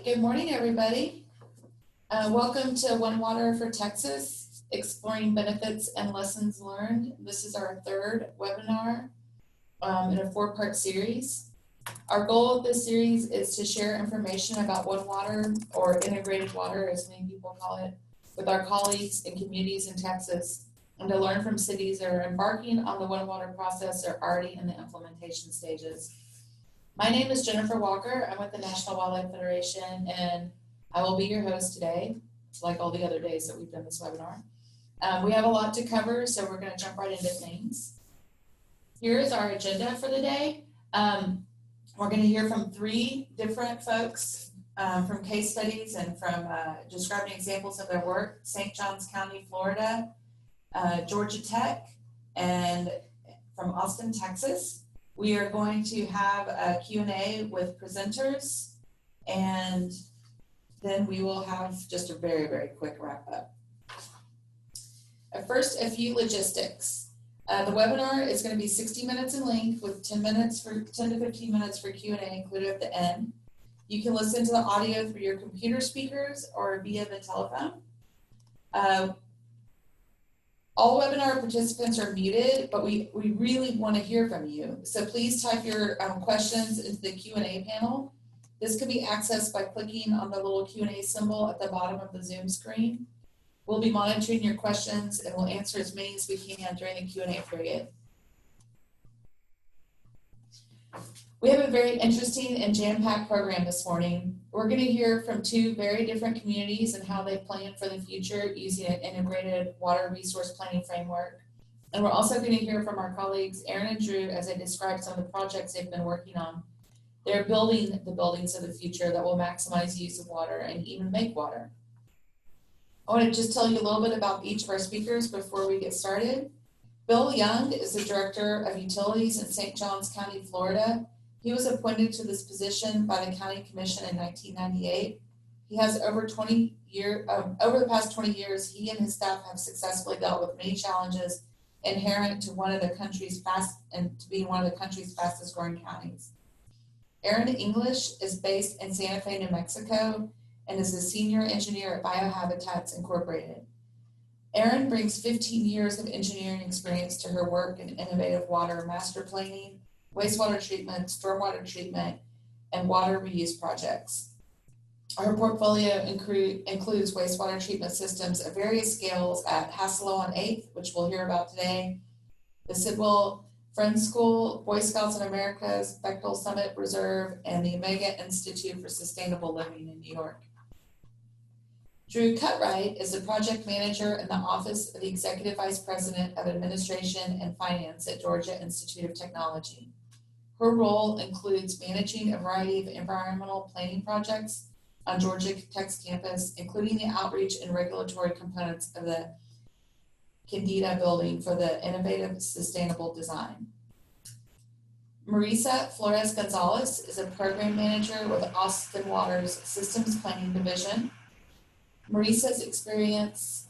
Good morning, everybody. Welcome to One Water for Texas, Exploring Benefits and Lessons Learned. This is our third webinar in a four-part series. Our goal of this series is to share information about One Water, or integrated water, as many people call it, with our colleagues and communities in Texas, and to learn from cities that are embarking on the One Water process or already in the implementation stages. My name is Jennifer Walker. I'm with the National Wildlife Federation, and I will be your host today, like all the other days that we've done this webinar. We have a lot to cover, so we're going to jump right into things. Here is our agenda for the day. We're going to hear from three different folks from case studies and from describing examples of their work: St. Johns County, Florida, Georgia Tech, and from Austin, Texas. We are going to have a Q&A with presenters, and then we will have just a very, very quick wrap up. First, a few logistics. The webinar is going to be 60 minutes in length with 10 to 15 minutes for Q&A included at the end. You can listen to the audio through your computer speakers or via the telephone. All webinar participants are muted, but we really want to hear from you. So please type your questions into the Q&A panel. This can be accessed by clicking on the little Q&A symbol at the bottom of the Zoom screen. We'll be monitoring your questions and we'll answer as many as we can during the Q&A period. We have a very interesting and jam-packed program this morning. We're going to hear from two very different communities and how they plan for the future using an integrated water resource planning framework. And we're also going to hear from our colleagues, Aaron and Drew, as they describe some of the projects they've been working on. They're building the buildings of the future that will maximize use of water and even make water. I want to just tell you a little bit about each of our speakers before we get started. Bill Young is the Director of Utilities in St. Johns County, Florida. He was appointed to this position by the County Commission in 1998. He has over the past 20 years, he and his staff have successfully dealt with many challenges inherent to being one of the country's fastest growing counties. Aaron English is based in Santa Fe, New Mexico, and is a senior engineer at Biohabitats Incorporated. Aaron brings 15 years of engineering experience to her work in innovative water master planning, wastewater treatment, stormwater treatment, and water reuse projects. Our portfolio includes wastewater treatment systems of various scales at Hassalo on 8th, which we'll hear about today, the Sidwell Friends School, Boy Scouts in America's Bechtel Summit Reserve, and the Omega Institute for Sustainable Living in New York. Drew Cutright is the project manager in the Office of the Executive Vice President of Administration and Finance at Georgia Institute of Technology. Her role includes managing a variety of environmental planning projects on Georgia Tech's campus, including the outreach and regulatory components of the Candida building for the innovative sustainable design. Marisa Flores Gonzalez is a program manager with Austin Water's Systems Planning Division. Marisa has experience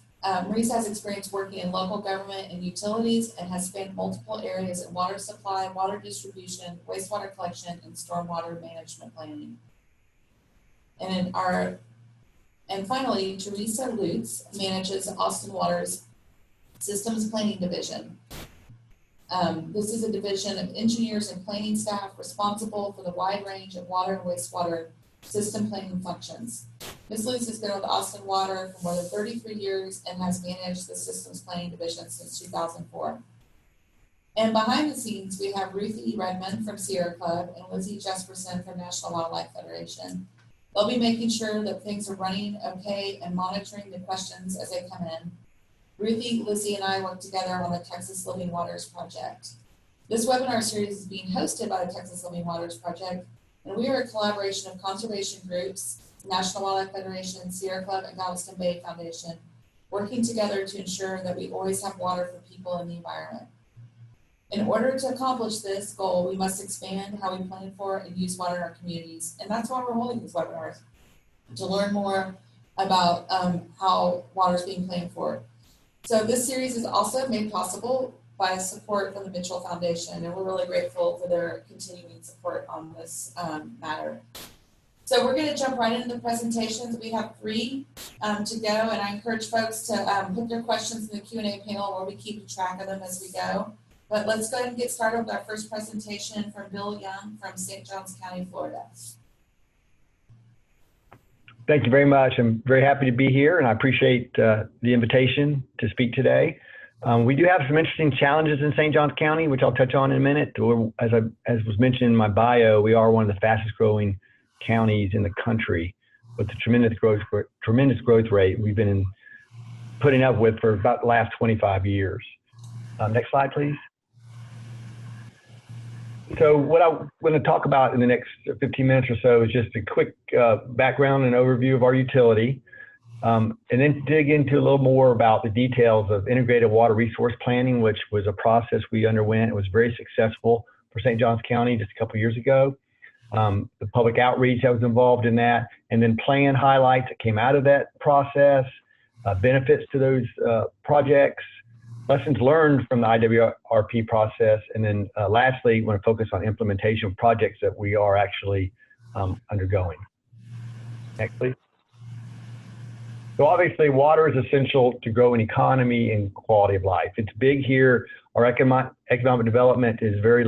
working in local government and utilities and has spanned multiple areas in water supply, water distribution, wastewater collection, and stormwater management planning. And finally, Teresa Lutz manages Austin Water's Systems Planning Division. This is a division of engineers and planning staff responsible for the wide range of water and wastewater system planning functions. Ms. Lutz has been with Austin Water for more than 33 years and has managed the Systems Planning Division since 2004. And behind the scenes, we have Ruth E. Redmond from Sierra Club and Lizzie Jesperson from National Wildlife Federation. They'll be making sure that things are running okay and monitoring the questions as they come in. Ruthie, Lizzie, and I work together on the Texas Living Waters Project. This webinar series is being hosted by the Texas Living Waters Project, and we are a collaboration of conservation groups, National Wildlife Federation, Sierra Club, and Galveston Bay Foundation, working together to ensure that we always have water for people in the environment. In order to accomplish this goal, we must expand how we plan for and use water in our communities, and that's why we're holding these webinars, to learn more about how water is being planned for. So this series is also made possible by support from the Mitchell Foundation, and we're really grateful for their continuing support on this matter. So we're going to jump right into the presentations. We have 3 to go, and I encourage folks to put their questions in the Q&A panel where we keep track of them as we go. But let's go ahead and get started with our first presentation from Bill Young from St. Johns County, Florida. Thank you very much. I'm very happy to be here, and I appreciate the invitation to speak today. We do have some interesting challenges in St. Johns County, which I'll touch on in a minute. As was mentioned in my bio, we are one of the fastest growing counties in the country with the tremendous growth rate we've been putting up with for about the last 25 years. Next slide, please. So what I want to talk about in the next 15 minutes or so is just a quick background and overview of our utility, and then dig into a little more about the details of integrated water resource planning, which was a process we underwent. It was very successful for St. Johns County just a couple of years ago. The public outreach that was involved in that, and then plan highlights that came out of that process, benefits to those projects, lessons learned from the IWRP process, and then lastly, I want to focus on implementation of projects that we are actually undergoing. Next, please. So obviously, water is essential to grow an economy and quality of life. It's big here. Our economic development is very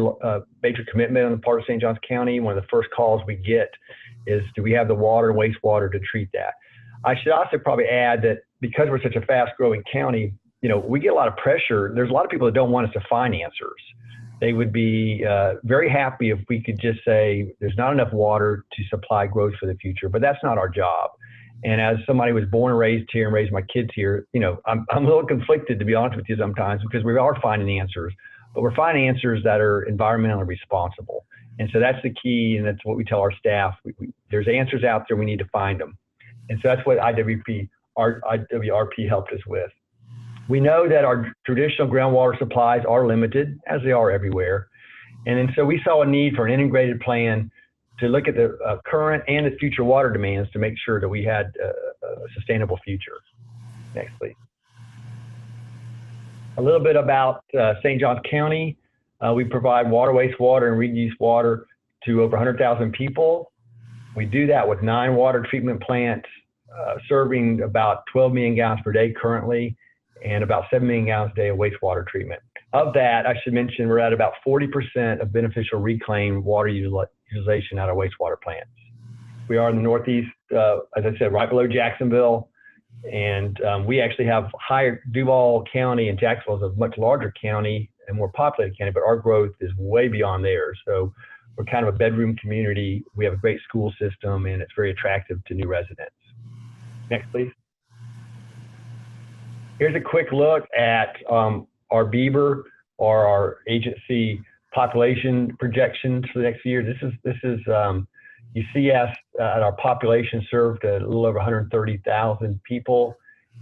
major commitment on the part of St. Johns County. One of the first calls we get is, do we have the water and wastewater to treat that? I should also probably add that because we're such a fast-growing county, we get a lot of pressure. There's a lot of people that don't want us to find answers. They would be very happy if we could just say there's not enough water to supply growth for the future, but that's not our job. And as somebody who was born and raised here and raised my kids here, I'm a little conflicted, to be honest with you, sometimes, because we are finding answers, but we're finding answers that are environmentally responsible. And so that's the key, and that's what we tell our staff. There's answers out there, we need to find them. And so that's what IWRP helped us with. We know that our traditional groundwater supplies are limited, as they are everywhere. And then so we saw a need for an integrated plan to look at the current and the future water demands to make sure that we had a sustainable future. Next, please. A little bit about St. Johns County. We provide water, wastewater, and reuse water to over 100,000 people. We do that with 9 water treatment plants, serving about 12 million gallons per day currently, and about 7 million gallons a day of wastewater treatment. Of that, I should mention we're at about 40% of beneficial reclaimed water utilization out of wastewater plants. We are in the Northeast, as I said, right below Jacksonville, and we actually have higher. Duval County and Jacksonville is a much larger county and more populated county, but our growth is way beyond theirs. So we're kind of a bedroom community. We have a great school system, and it's very attractive to new residents. Next, please. Here's a quick look at our BEBR, or our agency population projections for the next year. This is you see us at our population served a little over 130,000 people,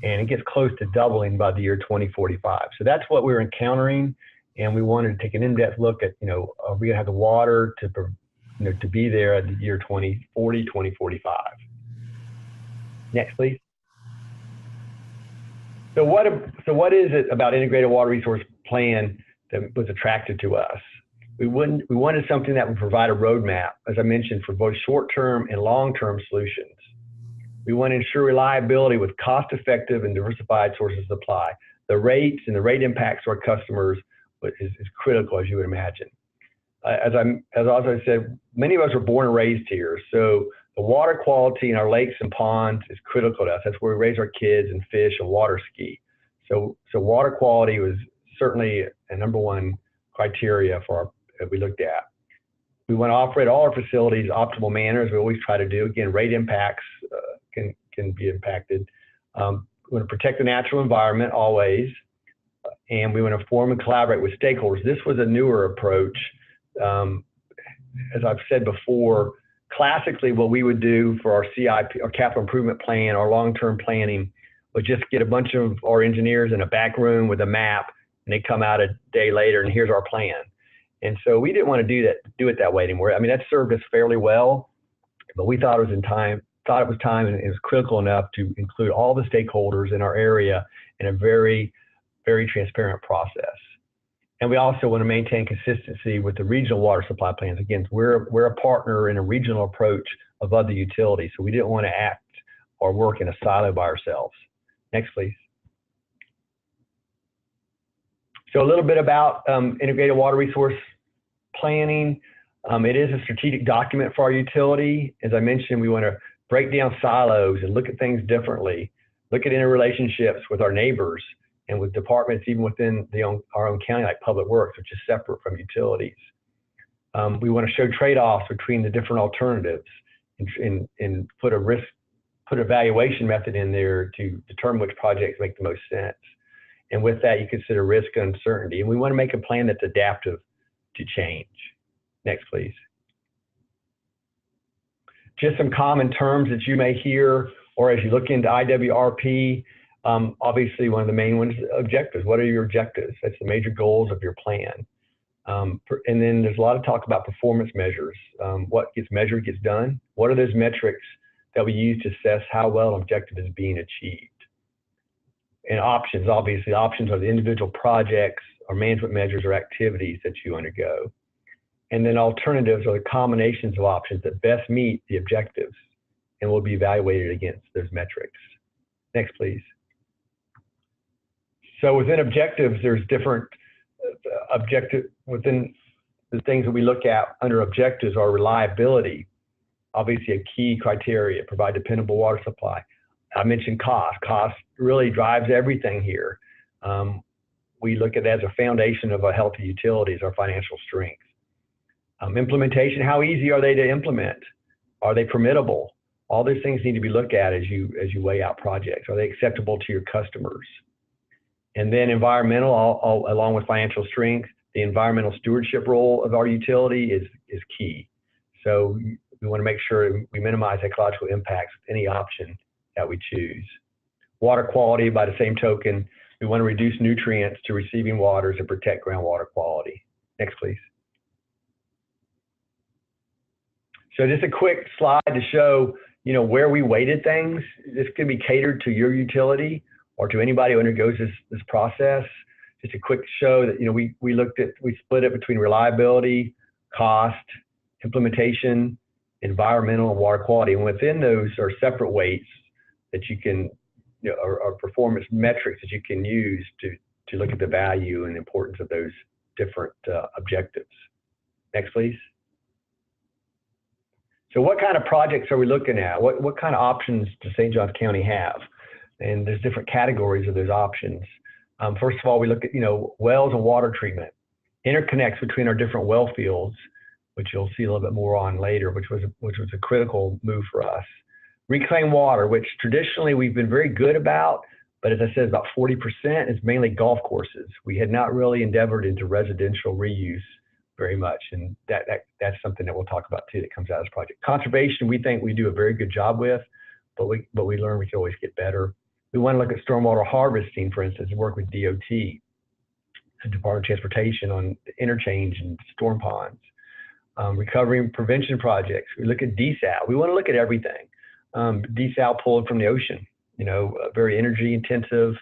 and it gets close to doubling by the year 2045. So that's what we're encountering, and we wanted to take an in-depth look at, are we gonna have the water to be there at the year 2040, 2045. Next, please. So what is it about integrated water resource plan that was attractive to us? We wanted something that would provide a roadmap, as I mentioned, for both short-term and long-term solutions. We want to ensure reliability with cost-effective and diversified sources of supply. The rates and the rate impacts to our customers is critical, as you would imagine. As I said, many of us were born and raised here, so the water quality in our lakes and ponds is critical to us. That's where we raise our kids and fish and water ski. So water quality was certainly a #1 criteria that we looked at. We want to operate all our facilities optimal manner, as we always try to do. Again, rate impacts can be impacted. We want to protect the natural environment always, and we want to form and collaborate with stakeholders. This was a newer approach. As I've said before, classically, what we would do for our CIP, our capital improvement plan, our long-term planning, would just get a bunch of our engineers in a back room with a map, and they come out a day later, and here's our plan. And so we didn't want to do it that way anymore. I mean, that served us fairly well, but we thought it was time, and it was critical enough to include all the stakeholders in our area in a very, very transparent process. And we also want to maintain consistency with the regional water supply plans. Again, we're a partner in a regional approach of other utilities, so we didn't want to act or work in a silo by ourselves. Next, please. So a little bit about integrated water resource planning. It is a strategic document for our utility. As I mentioned, we want to break down silos and look at things differently, look at interrelationships with our neighbors and with departments even within our own county, like Public Works, which is separate from utilities. We want to show trade-offs between the different alternatives and put a valuation method in there to determine which projects make the most sense. And with that, you consider risk and uncertainty. And we want to make a plan that's adaptive to change. Next, please. Just some common terms that you may hear, or as you look into IWRP, obviously one of the main ones is objectives. What are your objectives? That's the major goals of your plan. And then there's a lot of talk about performance measures. What gets measured gets done. What are those metrics that we use to assess how well an objective is being achieved? And options, obviously, options are the individual projects or management measures or activities that you undergo. And then alternatives are the combinations of options that best meet the objectives and will be evaluated against those metrics. Next, please. So within objectives, there's different within the things that we look at under objectives are reliability, obviously a key criteria, provide dependable water supply. I mentioned cost. Cost really drives everything here. We look at it as a foundation of a healthy utility, as our financial strength. Implementation, how easy are they to implement? Are they permittable? All those things need to be looked at as you weigh out projects. Are they acceptable to your customers? And then environmental, along with financial strength, the environmental stewardship role of our utility is key. So we want to make sure we minimize ecological impacts with any option that we choose. Water quality, by the same token, we want to reduce nutrients to receiving waters and protect groundwater quality. Next, please. So just a quick slide to show, where we weighted things. This could be catered to your utility or to anybody who undergoes this process. Just a quick show that, we split it between reliability, cost, implementation, environmental, and water quality. And within those are separate weights that you can, or performance metrics that you can use to look at the value and importance of those different objectives. Next, please. So what kind of projects are we looking at? What kind of options does St. Johns County have? And there's different categories of those options. First of all, we look at, wells and water treatment, interconnects between our different well fields, which you'll see a little bit more on later, which was a critical move for us. Reclaimed water, which traditionally we've been very good about, but as I said, about 40% is mainly golf courses. We had not really endeavored into residential reuse very much, and that's something that we'll talk about too that comes out of this project. Conservation, we think we do a very good job with, but we learn we can always get better. We want to look at stormwater harvesting, for instance, and work with DOT, the Department of Transportation, on interchange and storm ponds. Recovery and prevention projects. We look at desal. We want to look at everything. Desal pulled from the ocean, very energy intensive,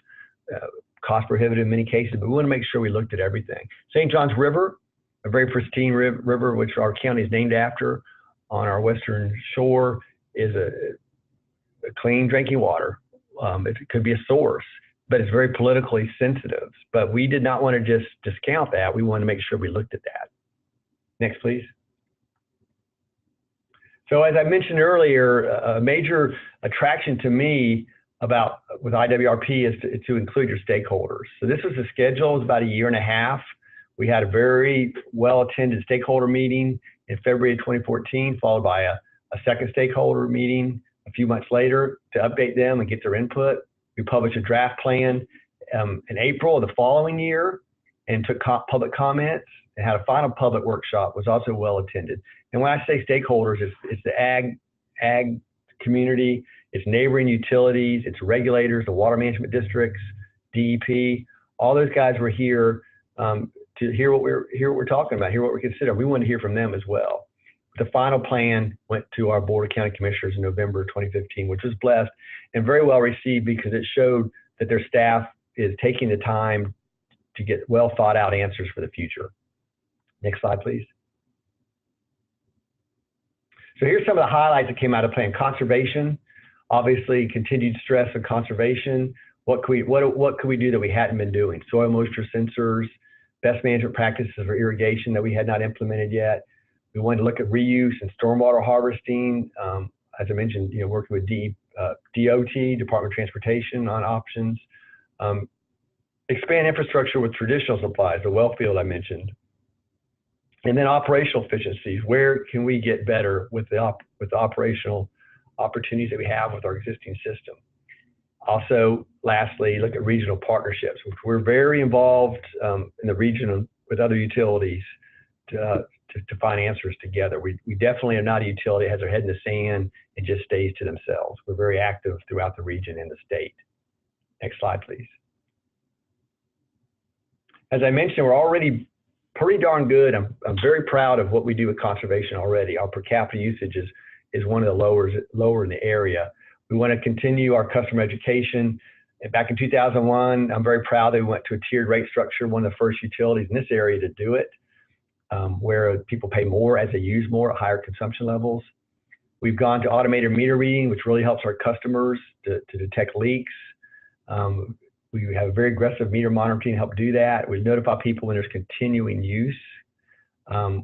cost prohibitive in many cases, but we want to make sure we looked at everything. St. Johns River, a very pristine river, which our county is named after on our western shore, is a clean drinking water. It could be a source, but it's very politically sensitive. But we did not want to just discount that. We wanted to make sure we looked at that. Next, please. So as I mentioned earlier, a major attraction to me with IWRP is to include your stakeholders. So this was a schedule, it was about a year and a half. We had a very well-attended stakeholder meeting in February of 2014, followed by a second stakeholder meeting a few months later to update them and get their input. We published a draft plan in April of the following year and took public comments and had a final public workshop, was also well-attended. And when I say stakeholders, it's the ag community, it's neighboring utilities, it's regulators, the water management districts, DEP. All those guys were here to hear what we're talking about, hear what we're considering. We want to hear from them as well. The final plan went to our Board of County Commissioners in November 2015, which was blessed and very well received because it showed that their staff is taking the time to get well thought out answers for the future. Next slide, please. So here's some of the highlights that came out of plan. Conservation, obviously continued stress on conservation. What could we do that we hadn't been doing? Soil moisture sensors, best management practices for irrigation that we had not implemented yet. We wanted to look at reuse and stormwater harvesting. As I mentioned, working with DOT, Department of Transportation, on options. Expand infrastructure with traditional supplies, the well field I mentioned. And then operational efficiencies. Where can we get better with the operational opportunities that we have with our existing system? Also, lastly, look at regional partnerships, which we're very involved in the region with other utilities to find answers together. We definitely are not a utility that has their head in the sand and just stays to themselves. We're very active throughout the region and the state. Next slide, please. As I mentioned, we're already pretty darn good. I'm very proud of what we do with conservation already. Our per capita usage is one of the lower in the area. We want to continue our customer education. And back in 2001, I'm very proud that we went to a tiered rate structure, one of the first utilities in this area to do it, where people pay more as they use more at higher consumption levels. We've gone to automated meter reading, which really helps our customers to detect leaks. We have very aggressive meter monitoring to help do that. We notify people when there's continuing use.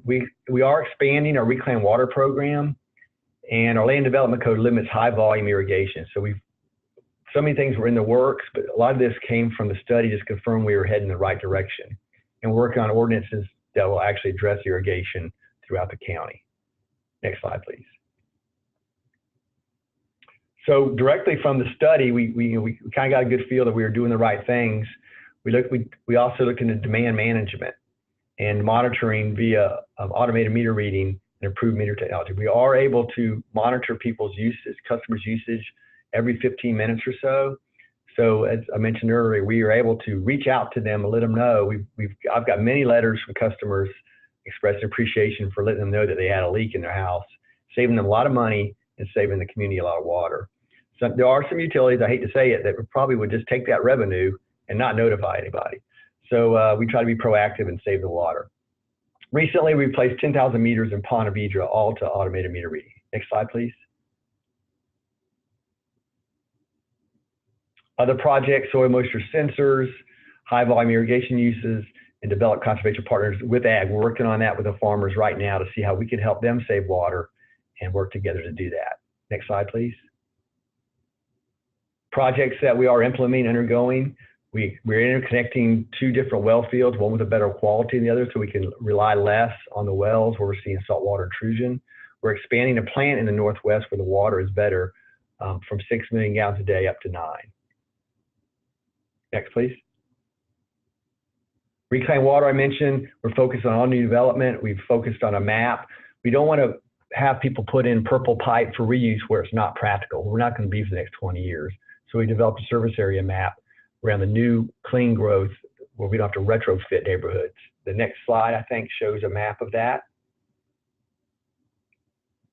We are expanding our reclaimed water program, and our land development code limits high volume irrigation. So so many things were in the works, but a lot of this came from the study just confirmed we were heading in the right direction. And we're working on ordinances that will actually address irrigation throughout the county. Next slide, please. So directly from the study, we kind of got a good feel that we were doing the right things. We also look into demand management and monitoring via automated meter reading and improved meter technology. We are able to monitor people's usage, customers' usage every 15 minutes or so. So as I mentioned earlier, we are able to reach out to them and let them know. I've got many letters from customers expressing appreciation for letting them know that they had a leak in their house, saving them a lot of money and saving the community a lot of water. So there are some utilities, I hate to say it, that probably would just take that revenue and not notify anybody. So we try to be proactive and save the water. Recently, we replaced 10,000 meters in Ponte Vedra, all to automated meter reading. Next slide, please. Other projects, soil moisture sensors, high volume irrigation uses, and develop conservation partners with ag. We're working on that with the farmers right now to see how we can help them save water and work together to do that. Next slide, please. Projects that we are implementing, undergoing. We're interconnecting two different well fields, one with a better quality than the other, so we can rely less on the wells where we're seeing saltwater intrusion. We're expanding a plant in the Northwest where the water is better, from 6 million gallons a day up to 9. Next, please. Reclaimed water, I mentioned, we're focused on all new development. We've focused on a map. We don't want to have people put in purple pipe for reuse where it's not practical. We're not going to be for the next 20 years. So we developed a service area map around the new clean growth where we don't have to retrofit neighborhoods. The next slide, I think, shows a map of that.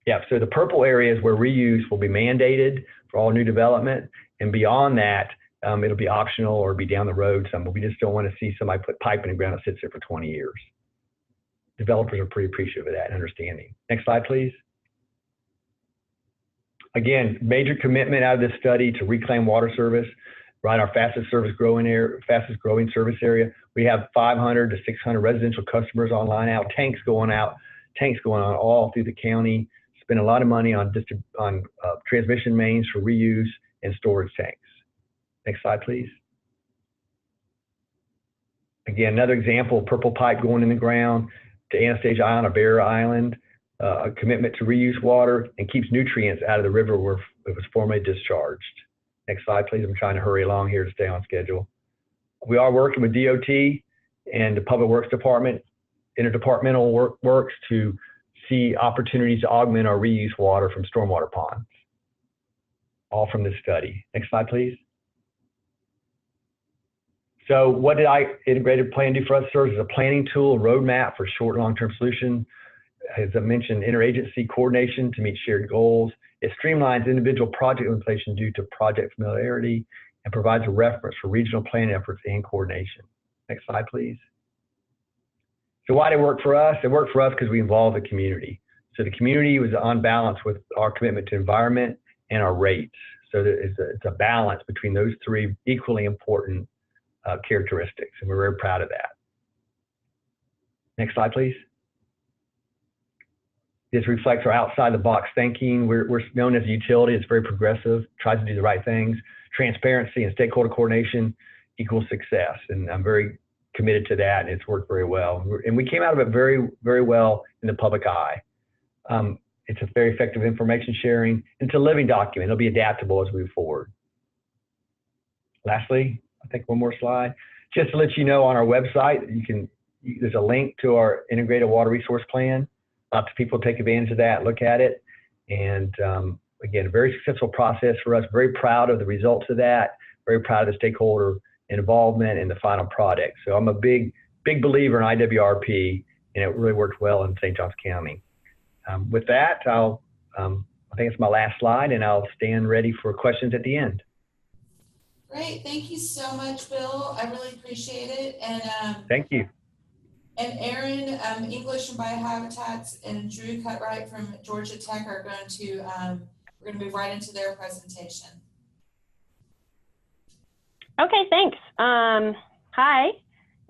Yeah, so the purple areas where reuse will be mandated for all new development, and beyond that, it'll be optional or be down the road some, but we just don't want to see somebody put pipe in the ground that sits there for 20 years. Developers are pretty appreciative of that and understanding. Next slide, please. Again, major commitment out of this study to reclaim water service, right? Our fastest growing service area. We have 500 to 600 residential customers online now. Tanks going on all through the county. Spend a lot of money on transmission mains for reuse and storage tanks. Next slide, please. Again, another example of purple pipe going in the ground to Anastasia Island or Bear Island. A commitment to reuse water and keeps nutrients out of the river where it was formerly discharged. Next slide, please. I'm trying to hurry along here to stay on schedule. We are working with DOT and the Public Works Department, interdepartmental works to see opportunities to augment our reuse water from stormwater ponds. All from this study. Next slide, please. So what did integrated plan do for us? It serves as a planning tool, a roadmap for short and long-term solutions. As I mentioned, interagency coordination to meet shared goals. It streamlines individual project implementation due to project familiarity and provides a reference for regional planning efforts and coordination. Next slide, please. So why did it work for us? It worked for us because we involved the community. So the community was on balance with our commitment to environment and our rates. So it's a balance between those three equally important characteristics, and we're very proud of that. Next slide, please. This reflects our outside the box thinking. We're known as a utility. It's very progressive, tries to do the right things. Transparency and stakeholder coordination equals success. And I'm very committed to that, and it's worked very well. And we came out of it very, very well in the public eye. It's a very effective information sharing. It's a living document. It'll be adaptable as we move forward. Lastly, I think one more slide. Just to let you know, on our website, there's a link to our integrated water resource plan. Lots of people take advantage of that, look at it. And again, a very successful process for us. Very proud of the results of that. Very proud of the stakeholder involvement in the final product. So I'm a big believer in IWRP, and it really worked well in St. Johns County. With that, I think it's my last slide, and I'll stand ready for questions at the end. Great, thank you so much, Bill. I really appreciate it. And thank you. And Aaron, English and Biohabitats, and Drew Cutright from Georgia Tech are going to, we're going to move right into their presentation. Okay, thanks. Hi,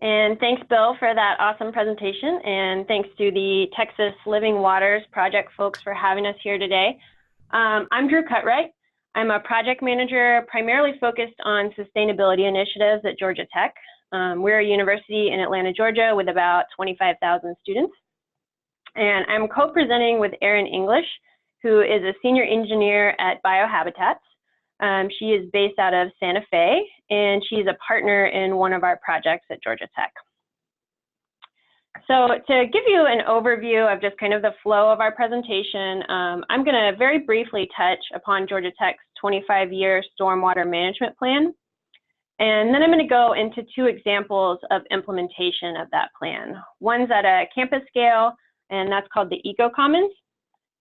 and thanks, Bill, for that awesome presentation, and thanks to the Texas Living Waters Project folks for having us here today. I'm Drew Cutright. I'm a project manager primarily focused on sustainability initiatives at Georgia Tech. We're a university in Atlanta, Georgia, with about 25,000 students. And I'm co-presenting with Erin English, who is a senior engineer at Biohabitats. She is based out of Santa Fe, and she's a partner in one of our projects at Georgia Tech. So to give you an overview of just kind of the flow of our presentation, I'm going to very briefly touch upon Georgia Tech's 25-year stormwater management plan. And then I'm going to go into two examples of implementation of that plan. One's at a campus scale, and that's called the Eco Commons.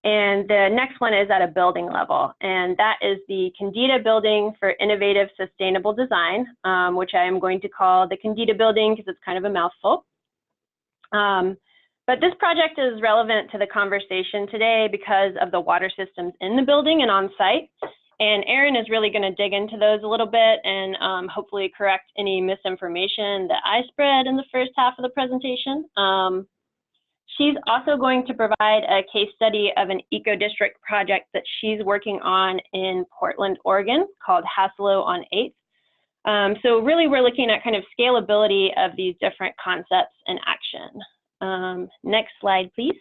And the next one is at a building level, and that is the Candida Building for Innovative Sustainable Design, which I am going to call the Candida Building because it's kind of a mouthful. But this project is relevant to the conversation today because of the water systems in the building and on site. And Erin is really going to dig into those a little bit and hopefully correct any misinformation that I spread in the first half of the presentation. She's also going to provide a case study of an eco-district project that she's working on in Portland, Oregon, called Hassalo on 8th. So really we're looking at kind of scalability of these different concepts in action. Next slide, please.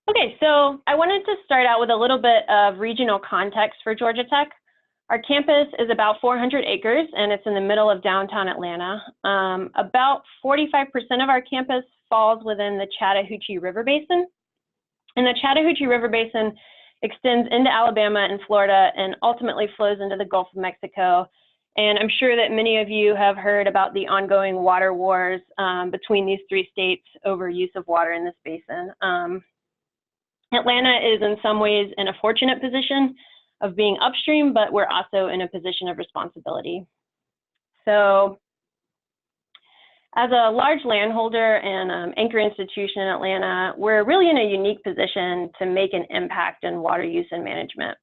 Okay, so I wanted to start out with a little bit of regional context for Georgia Tech. Our campus is about 400 acres, and it's in the middle of downtown Atlanta. About 45% of our campus falls within the Chattahoochee River Basin. And the Chattahoochee River Basin extends into Alabama and Florida and ultimately flows into the Gulf of Mexico. And I'm sure that many of you have heard about the ongoing water wars between these three states over use of water in this basin. Atlanta is in some ways in a fortunate position of being upstream, but we're also in a position of responsibility. So as a large landholder and anchor institution in Atlanta, we're really in a unique position to make an impact in water use and management.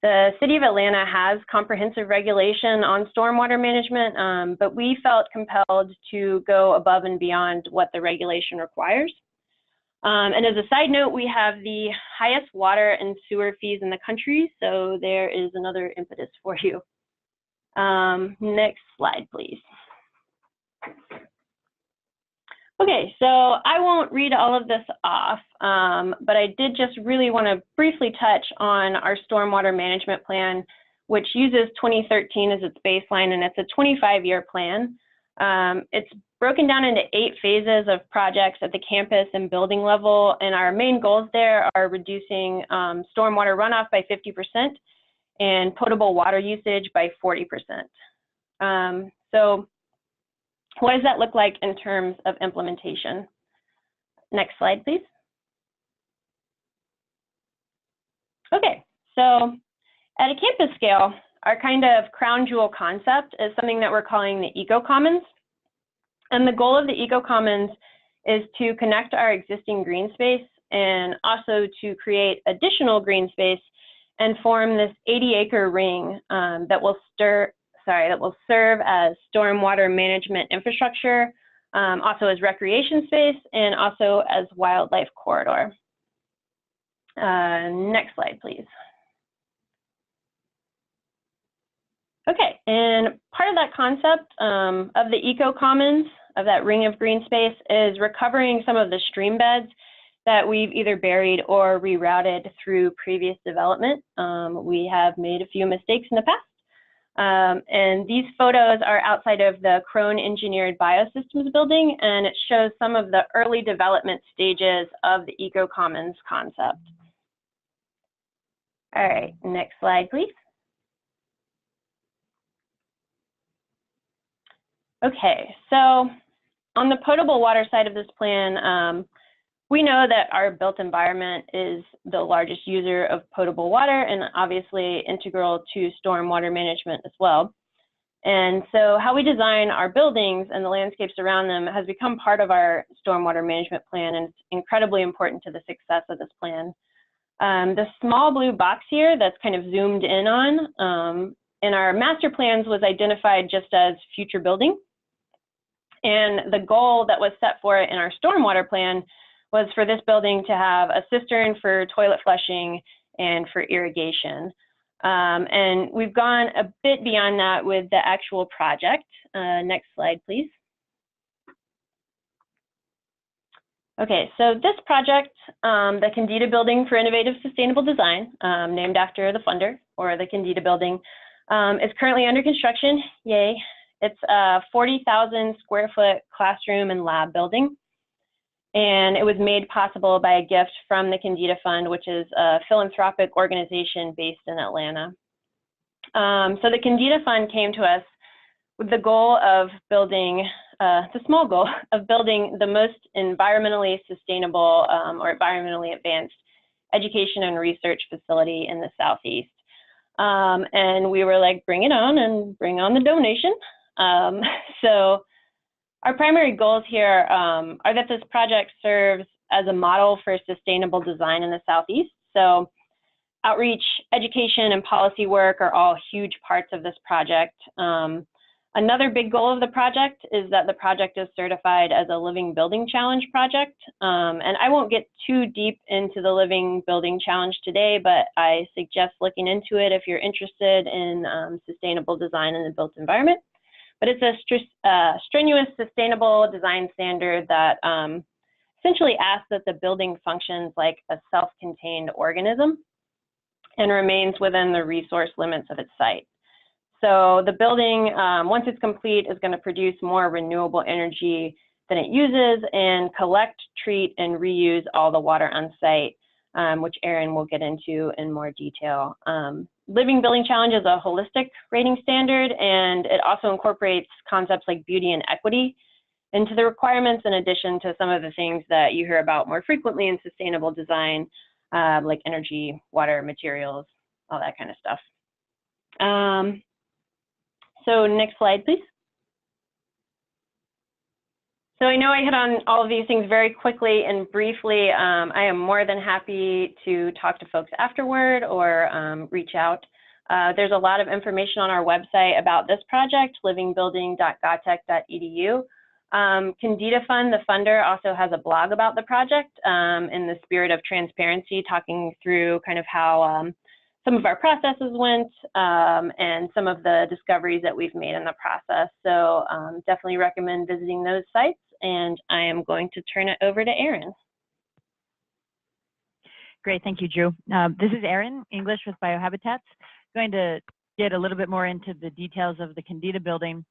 The City of Atlanta has comprehensive regulation on stormwater management, but we felt compelled to go above and beyond what the regulation requires. And as a side note, we have the highest water and sewer fees in the country, so there is another impetus for you. Next slide, please. Okay, so I won't read all of this off, but I did just really want to briefly touch on our stormwater management plan, which uses 2013 as its baseline, and it's a 25-year plan. It's broken down into 8 phases of projects at the campus and building level, and our main goals there are reducing stormwater runoff by 50% and potable water usage by 40%. So what does that look like in terms of implementation? Next slide, please. Okay, so at a campus scale, our kind of crown jewel concept is something that we're calling the Eco Commons. And the goal of the Eco Commons is to connect our existing green space and also to create additional green space and form this 80-acre ring that will serve as stormwater management infrastructure, also as recreation space, and also as wildlife corridor. Next slide, please. Okay, and part of that concept of the Eco Commons, of that ring of green space, is recovering some of the stream beds that we've either buried or rerouted through previous development. We have made a few mistakes in the past. And these photos are outside of the Crone Engineered Biosystems building, and it shows some of the early development stages of the Eco Commons concept. All right, next slide, please. Okay, so on the potable water side of this plan, we know that our built environment is the largest user of potable water and obviously integral to stormwater management as well. And so how we design our buildings and the landscapes around them has become part of our stormwater management plan, and it's incredibly important to the success of this plan. The small blue box here that's kind of zoomed in on in our master plans was identified just as future building. And the goal that was set for it in our stormwater plan was for this building to have a cistern for toilet flushing and for irrigation. And we've gone a bit beyond that with the actual project. Next slide, please. Okay, so this project, the Candida Building for Innovative Sustainable Design, named after the funder, or the Candida Building, is currently under construction. Yay. It's a 40,000 square foot classroom and lab building. And it was made possible by a gift from the Candida Fund, which is a philanthropic organization based in Atlanta. So the Candida Fund came to us with the goal of building, the small goal of building the most environmentally sustainable or environmentally advanced education and research facility in the Southeast. And we were like, bring it on and bring on the donation. So our primary goals here are that this project serves as a model for sustainable design in the Southeast. So outreach, education, and policy work are all huge parts of this project. Another big goal of the project is that the project is certified as a Living Building Challenge project. And I won't get too deep into the Living Building Challenge today, but I suggest looking into it if you're interested in sustainable design in the built environment. But it's a strenuous, sustainable design standard that essentially asks that the building functions like a self-contained organism and remains within the resource limits of its site. So the building, once it's complete, is going to produce more renewable energy than it uses and collect, treat, and reuse all the water on site, which Erin will get into in more detail. Living Building Challenge is a holistic rating standard, and it also incorporates concepts like beauty and equity into the requirements, in addition to some of the things that you hear about more frequently in sustainable design, like energy, water, materials, all that kind of stuff. So next slide, please. So I know I hit on all of these things very quickly and briefly. I am more than happy to talk to folks afterward or reach out. There's a lot of information on our website about this project, livingbuilding.gatech.edu. Candida Fund, the funder, also has a blog about the project in the spirit of transparency, talking through kind of how some of our processes went and some of the discoveries that we've made in the process. So definitely recommend visiting those sites. And I am going to turn it over to Erin. Great, thank you, Drew. This is Erin English with Biohabitats. Going to get a little bit more into the details of the Candida Building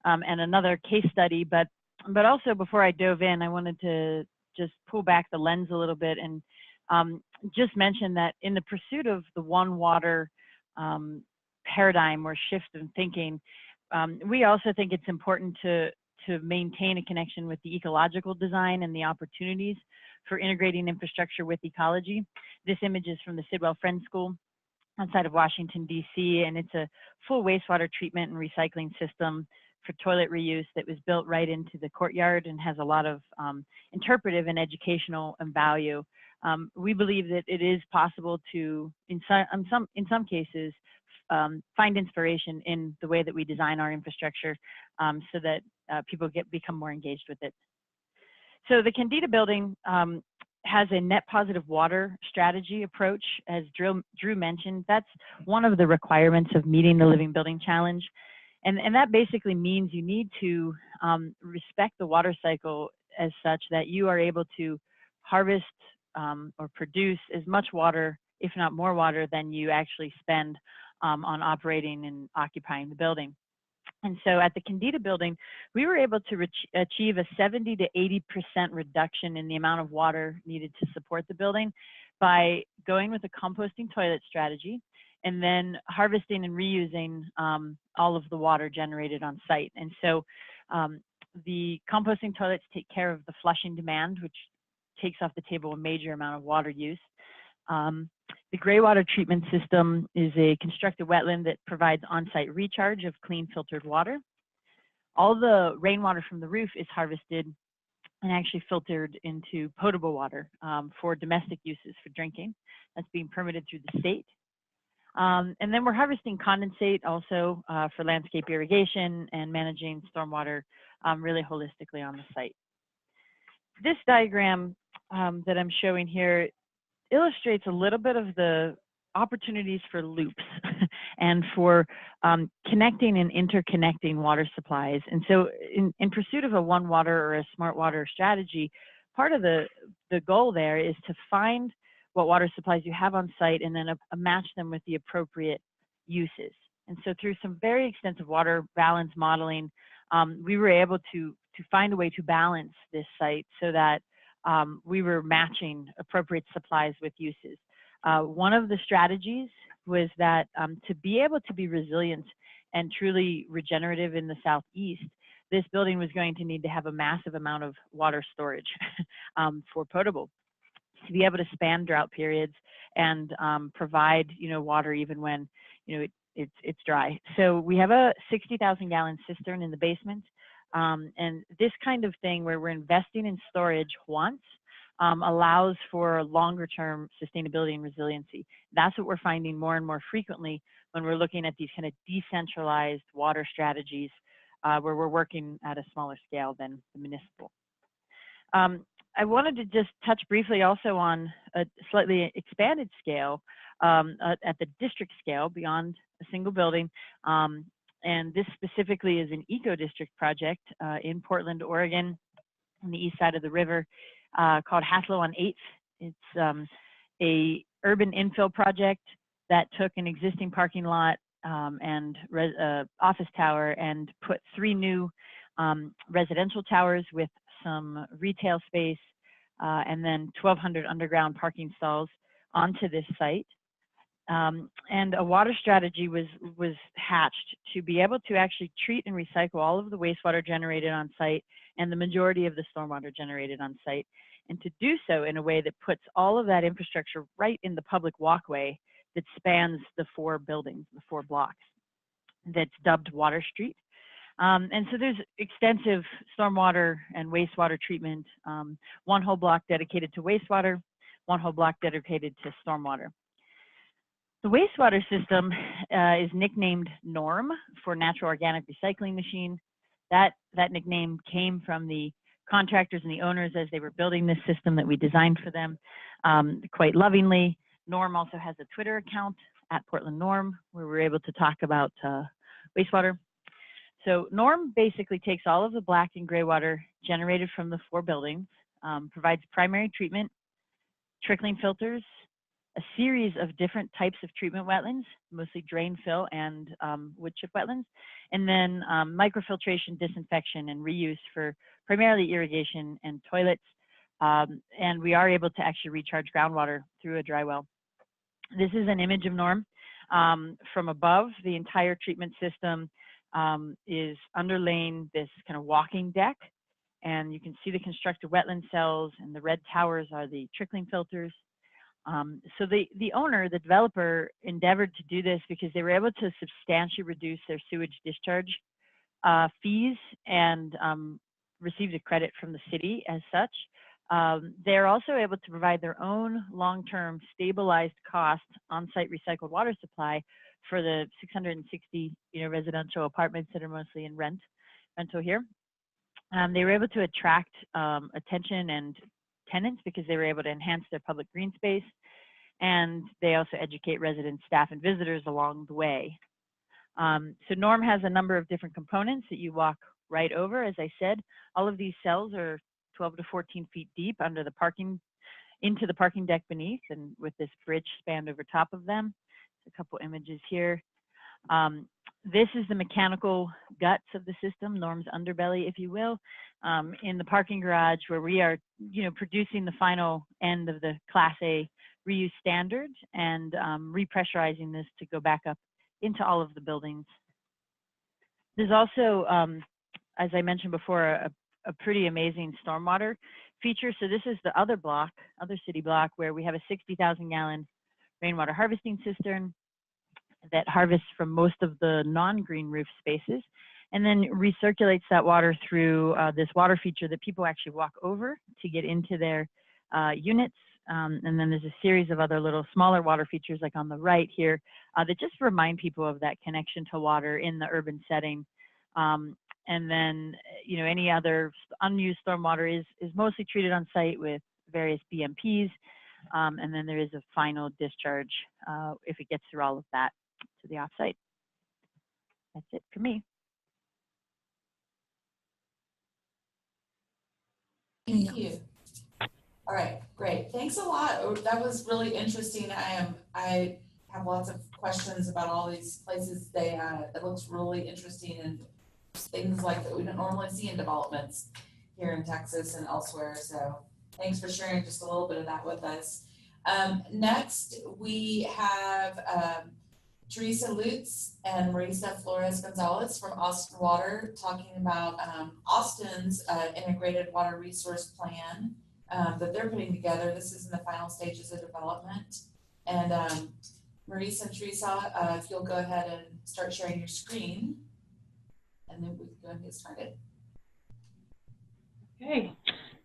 and another case study, but also before I dove in, I wanted to just pull back the lens a little bit and just mention that in the pursuit of the One Water paradigm or shift in thinking, we also think it's important to maintain a connection with the ecological design and the opportunities for integrating infrastructure with ecology. This image is from the Sidwell Friends School. outside of Washington, D.C., and it's a full wastewater treatment and recycling system for toilet reuse that was built right into the courtyard and has a lot of interpretive and educational value. We believe that it is possible to, in some cases, find inspiration in the way that we design our infrastructure so that people become more engaged with it. So the Kendeda building has a net positive water strategy approach. As Drew mentioned, that's one of the requirements of meeting the Living Building Challenge. And that basically means you need to respect the water cycle as such that you are able to harvest or produce as much water, if not more water, than you actually spend on operating and occupying the building. And so at the Kendeda building, we were able to achieve a 70 to 80% reduction in the amount of water needed to support the building by going with a composting toilet strategy and then harvesting and reusing all of the water generated on site. And so the composting toilets take care of the flushing demand, which takes off the table a major amount of water use. The gray water treatment system is a constructed wetland that provides on-site recharge of clean filtered water. All the rainwater from the roof is harvested and actually filtered into potable water for domestic uses for drinking. That's being permitted through the state. And then we're harvesting condensate also for landscape irrigation and managing stormwater really holistically on the site. This diagram that I'm showing here illustrates a little bit of the opportunities for loops and for connecting and interconnecting water supplies. And so in pursuit of a one water or a smart water strategy, part of the goal there is to find what water supplies you have on site and then match them with the appropriate uses. And so through some very extensive water balance modeling, we were able to find a way to balance this site so that we were matching appropriate supplies with uses. One of the strategies was that to be able to be resilient and truly regenerative in the Southeast, this building was going to need to have a massive amount of water storage for potable, to be able to span drought periods and provide water even when it's dry. So we have a 60,000 gallon cistern in the basement. And this kind of thing where we're investing in storage once allows for longer term sustainability and resiliency. That's what we're finding more and more frequently when we're looking at these kind of decentralized water strategies where we're working at a smaller scale than the municipal. I wanted to just touch briefly also on a slightly expanded scale at the district scale beyond a single building. And this specifically is an eco-district project in Portland, Oregon, on the east side of the river called Haslow on 8th. It's a urban infill project that took an existing parking lot and office tower and put 3 new residential towers with some retail space and then 1,200 underground parking stalls onto this site. And a water strategy was hatched to be able to actually treat and recycle all of the wastewater generated on site and the majority of the stormwater generated on site, and to do so in a way that puts all of that infrastructure right in the public walkway that spans the 4 buildings, the 4 blocks, that's dubbed Water Street. And so there's extensive stormwater and wastewater treatment, 1 whole block dedicated to wastewater, 1 whole block dedicated to stormwater. The wastewater system is nicknamed NORM for Natural Organic Recycling Machine. That nickname came from the contractors and the owners as they were building this system that we designed for them quite lovingly. NORM also has a Twitter account at Portland NORM where we're able to talk about wastewater. So NORM basically takes all of the black and gray water generated from the 4 buildings, provides primary treatment, trickling filters, a series of different types of treatment wetlands, mostly drain fill and wood chip wetlands, and then microfiltration, disinfection, and reuse for primarily irrigation and toilets. And we are able to actually recharge groundwater through a dry well. This is an image of NORM. From above, the entire treatment system is underlaying this kind of walking deck. And you can see the constructed wetland cells, and the red towers are the trickling filters. So the owner, the developer, endeavored to do this because they were able to substantially reduce their sewage discharge fees and received a credit from the city as such. They're also able to provide their own long-term stabilized cost on-site recycled water supply for the 660 residential apartments that are mostly in rental here. They were able to attract attention and tenants because they were able to enhance their public green space, and they also educate residents, staff, and visitors along the way. So NORM has a number of different components that you walk right over. As I said, all of these cells are 12 to 14 feet deep under the into the parking deck beneath, and with this bridge spanned over top of them. A couple images here. This is the mechanical guts of the system, NORM's underbelly, if you will, in the parking garage where we are, producing the final end of the Class A reuse standard and repressurizing this to go back up into all of the buildings. There's also, as I mentioned before, a pretty amazing stormwater feature. So this is the other city block, where we have a 60,000 gallon rainwater harvesting cistern that harvests from most of the non-green roof spaces and then recirculates that water through this water feature that people actually walk over to get into their units. And then there's a series of other little smaller water features like on the right here that just remind people of that connection to water in the urban setting. And then, any other unused stormwater is mostly treated on site with various BMPs. And then there is a final discharge if it gets through all of that to the offsite. That's it for me. Thank you. All right, great. Thanks a lot. That was really interesting. I have lots of questions about all these places. It looks really interesting, and things like that we don't normally see in developments here in Texas and elsewhere. So thanks for sharing just a little bit of that with us. Next, we have Teresa Lutz and Marisa Flores Gonzalez from Austin Water talking about Austin's integrated water resource plan that they're putting together. This is in the final stages of development. And Marisa and Teresa, if you'll go ahead and start sharing your screen, and then we can go ahead and get started. Okay,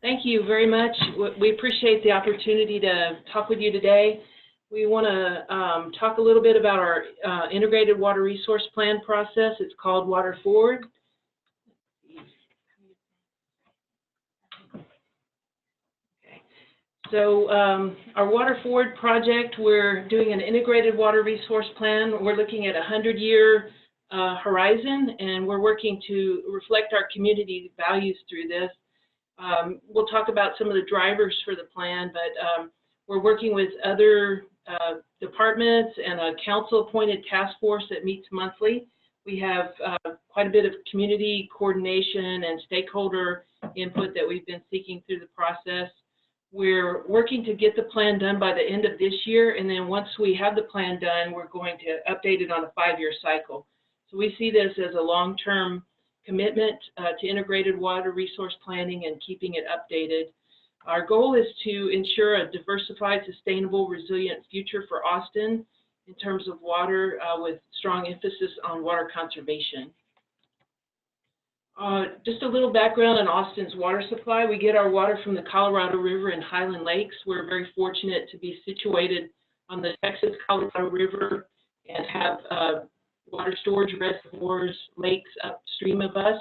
thank you very much. We appreciate the opportunity to talk with you today. We want to talk a little bit about our integrated water resource plan process. It's called Water Forward. Okay. So our Water Forward project, we're doing an integrated water resource plan. We're looking at a 100-year horizon, and we're working to reflect our community values through this. We'll talk about some of the drivers for the plan, but we're working with other departments and a council-appointed task force that meets monthly. We have quite a bit of community coordination and stakeholder input that we've been seeking through the process. We're working to get the plan done by the end of this year, and then once we have the plan done, we're going to update it on a 5-year cycle. So we see this as a long-term commitment to integrated water resource planning and keeping it updated. Our goal is to ensure a diversified, sustainable, resilient future for Austin in terms of water with strong emphasis on water conservation. Just a little background on Austin's water supply. We get our water from the Colorado River and Highland Lakes. We're very fortunate to be situated on the Texas-Colorado River and have water storage reservoirs, lakes upstream of us.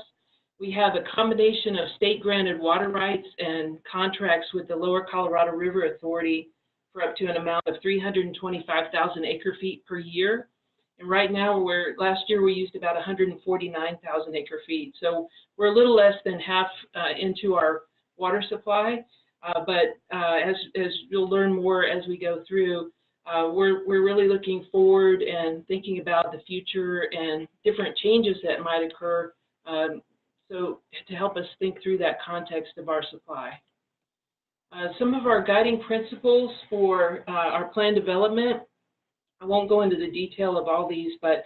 We have a combination of state-granted water rights and contracts with the Lower Colorado River Authority for up to an amount of 325,000 acre-feet per year. And right now, last year we used about 149,000 acre-feet. So we're a little less than half into our water supply. But as you'll learn more as we go through, we're really looking forward and thinking about the future and different changes that might occur. So to help us think through that context of our supply. Some of our guiding principles for our plan development, I won't go into the detail of all these, but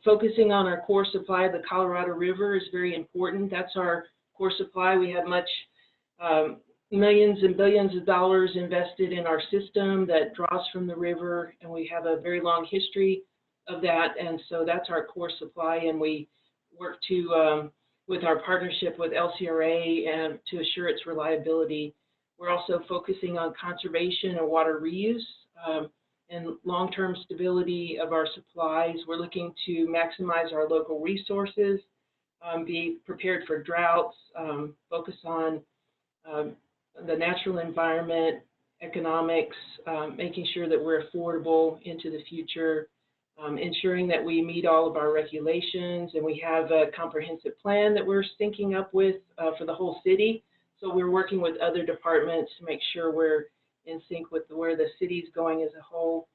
focusing on our core supply of the Colorado River is very important. That's our core supply. We have much millions and billions of dollars invested in our system that draws from the river, and we have a very long history of that, and so that's our core supply, and we work to with our partnership with LCRA and to assure its reliability. We're also focusing on conservation and water reuse and long-term stability of our supplies. We're looking to maximize our local resources, be prepared for droughts, focus on the natural environment, economics, making sure that we're affordable into the future, ensuring that we meet all of our regulations, and we have a comprehensive plan that we're syncing up with for the whole city. So we're working with other departments to make sure we're in sync with where the city's going as a whole,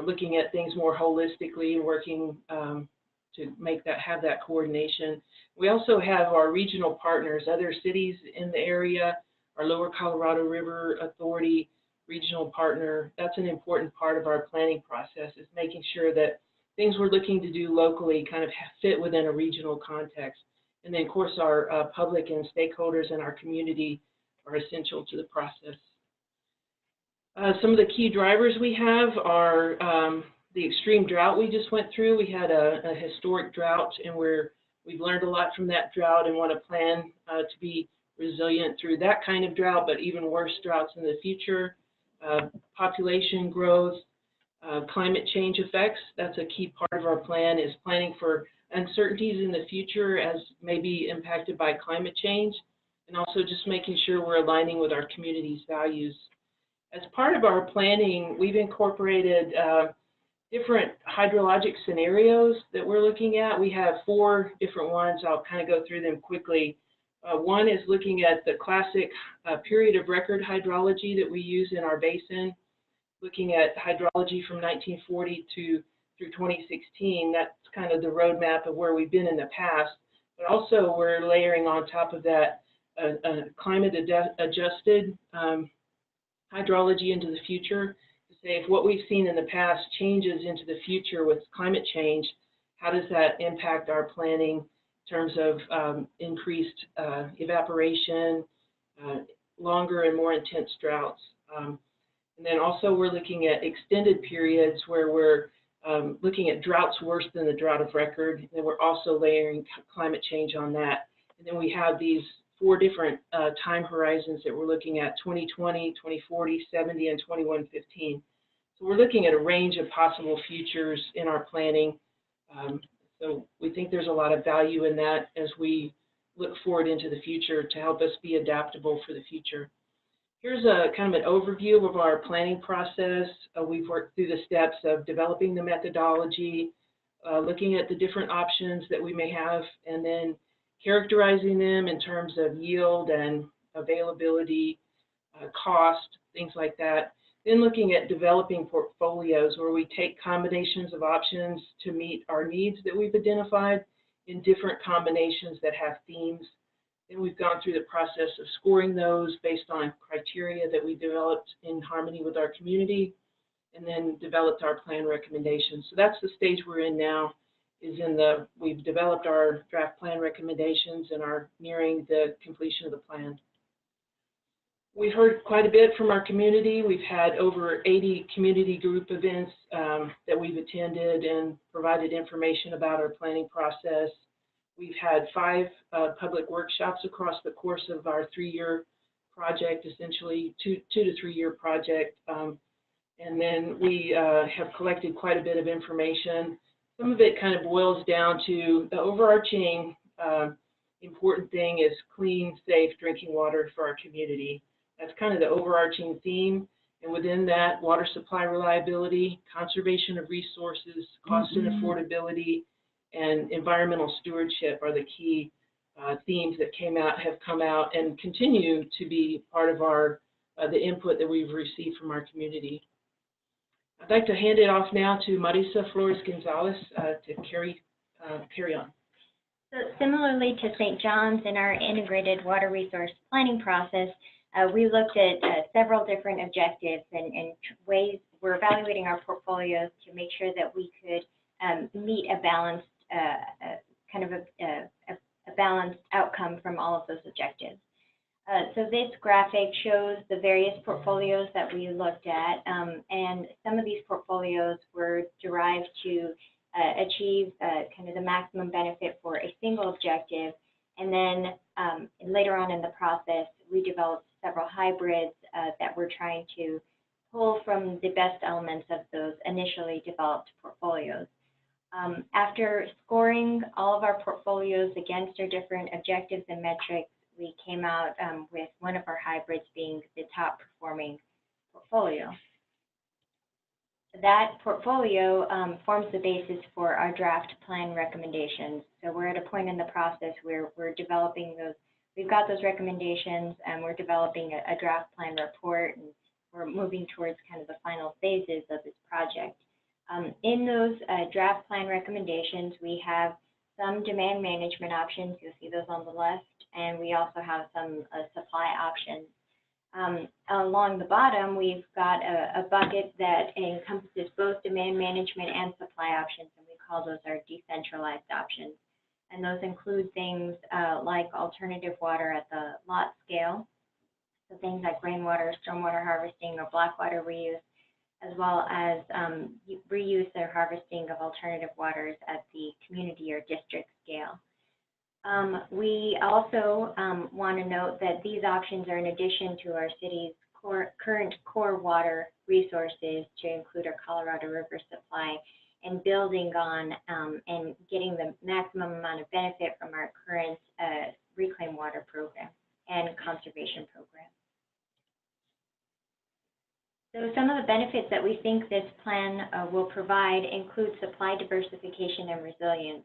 looking at things more holistically, working to have that coordination. We also have our regional partners, other cities in the area, our Lower Colorado River Authority regional partner. That's an important part of our planning process, is making sure that things we're looking to do locally kind of fit within a regional context. And then, of course, our public and stakeholders in our community are essential to the process. Some of the key drivers we have are the extreme drought we just went through. We had a historic drought, and we've learned a lot from that drought and want to plan to be resilient through that kind of drought, but even worse droughts in the future. Population growth, climate change effects. That's a key part of our plan, is planning for uncertainties in the future as may be impacted by climate change, and also just making sure we're aligning with our community's values. As part of our planning, we've incorporated different hydrologic scenarios that we're looking at. We have 4 different ones. I'll kind of go through them quickly. One is looking at the classic period of record hydrology that we use in our basin, looking at hydrology from 1940 through 2016. That's kind of the roadmap of where we've been in the past. But also we're layering on top of that climate adjusted hydrology into the future, to say if what we've seen in the past changes into the future with climate change, how does that impact our planning in terms of increased evaporation, longer and more intense droughts. And then also we're looking at extended periods where we're looking at droughts worse than the drought of record, and we're also layering climate change on that. And then we have these 4 different time horizons that we're looking at: 2020, 2040, 70, and 2115. So we're looking at a range of possible futures in our planning. So we think there's a lot of value in that as we look forward into the future to help us be adaptable for the future. Here's a kind of an overview of our planning process. We've worked through the steps of developing the methodology, looking at the different options that we may have, and then characterizing them in terms of yield and availability, cost, things like that. Then looking at developing portfolios where we take combinations of options to meet our needs that we've identified in different combinations that have themes. Then we've gone through the process of scoring those based on criteria that we developed in harmony with our community, and then developed our plan recommendations. So that's the stage we're in now, we've developed our draft plan recommendations and are nearing the completion of the plan. We've heard quite a bit from our community. We've had over 80 community group events that we've attended and provided information about our planning process. We've had 5 public workshops across the course of our 3-year project, essentially 2 to 3 year project. And then we have collected quite a bit of information. Some of it kind of boils down to the overarching important thing is clean, safe drinking water for our community. That's kind of the overarching theme. And within that, water supply reliability, conservation of resources, cost and affordability, and environmental stewardship are the key themes that have come out and continue to be part of our the input that we've received from our community. I'd like to hand it off now to Marisa Flores Gonzalez to carry on. So similarly to St. John's in our integrated water resource planning process, we looked at several different objectives and ways. We're evaluating our portfolios to make sure that we could meet a balanced kind of a balanced outcome from all of those objectives. So this graphic shows the various portfolios that we looked at, and some of these portfolios were derived to achieve kind of the maximum benefit for a single objective. And then later on in the process, we developed several hybrids that we're trying to pull from the best elements of those initially developed portfolios. After scoring all of our portfolios against our different objectives and metrics, we came out with one of our hybrids being the top performing portfolio. That portfolio forms the basis for our draft plan recommendations. So we're at a point in the process where we're developing those. We've got those recommendations, and we're developing a draft plan report, and we're moving towards kind of the final phases of this project. In those draft plan recommendations, we have some demand management options. You'll see those on the left, and we also have some supply options. Along the bottom, we've got a bucket that encompasses both demand management and supply options, and we call those our decentralized options. And those include things like alternative water at the lot scale, so things like rainwater, stormwater harvesting, or blackwater reuse, as well as reuse or harvesting of alternative waters at the community or district scale. We also want to note that these options are in addition to our city's current core water resources, to include our Colorado River supply, and building on and getting the maximum amount of benefit from our current reclaim water program and conservation program. So some of the benefits that we think this plan will provide include supply diversification and resilience.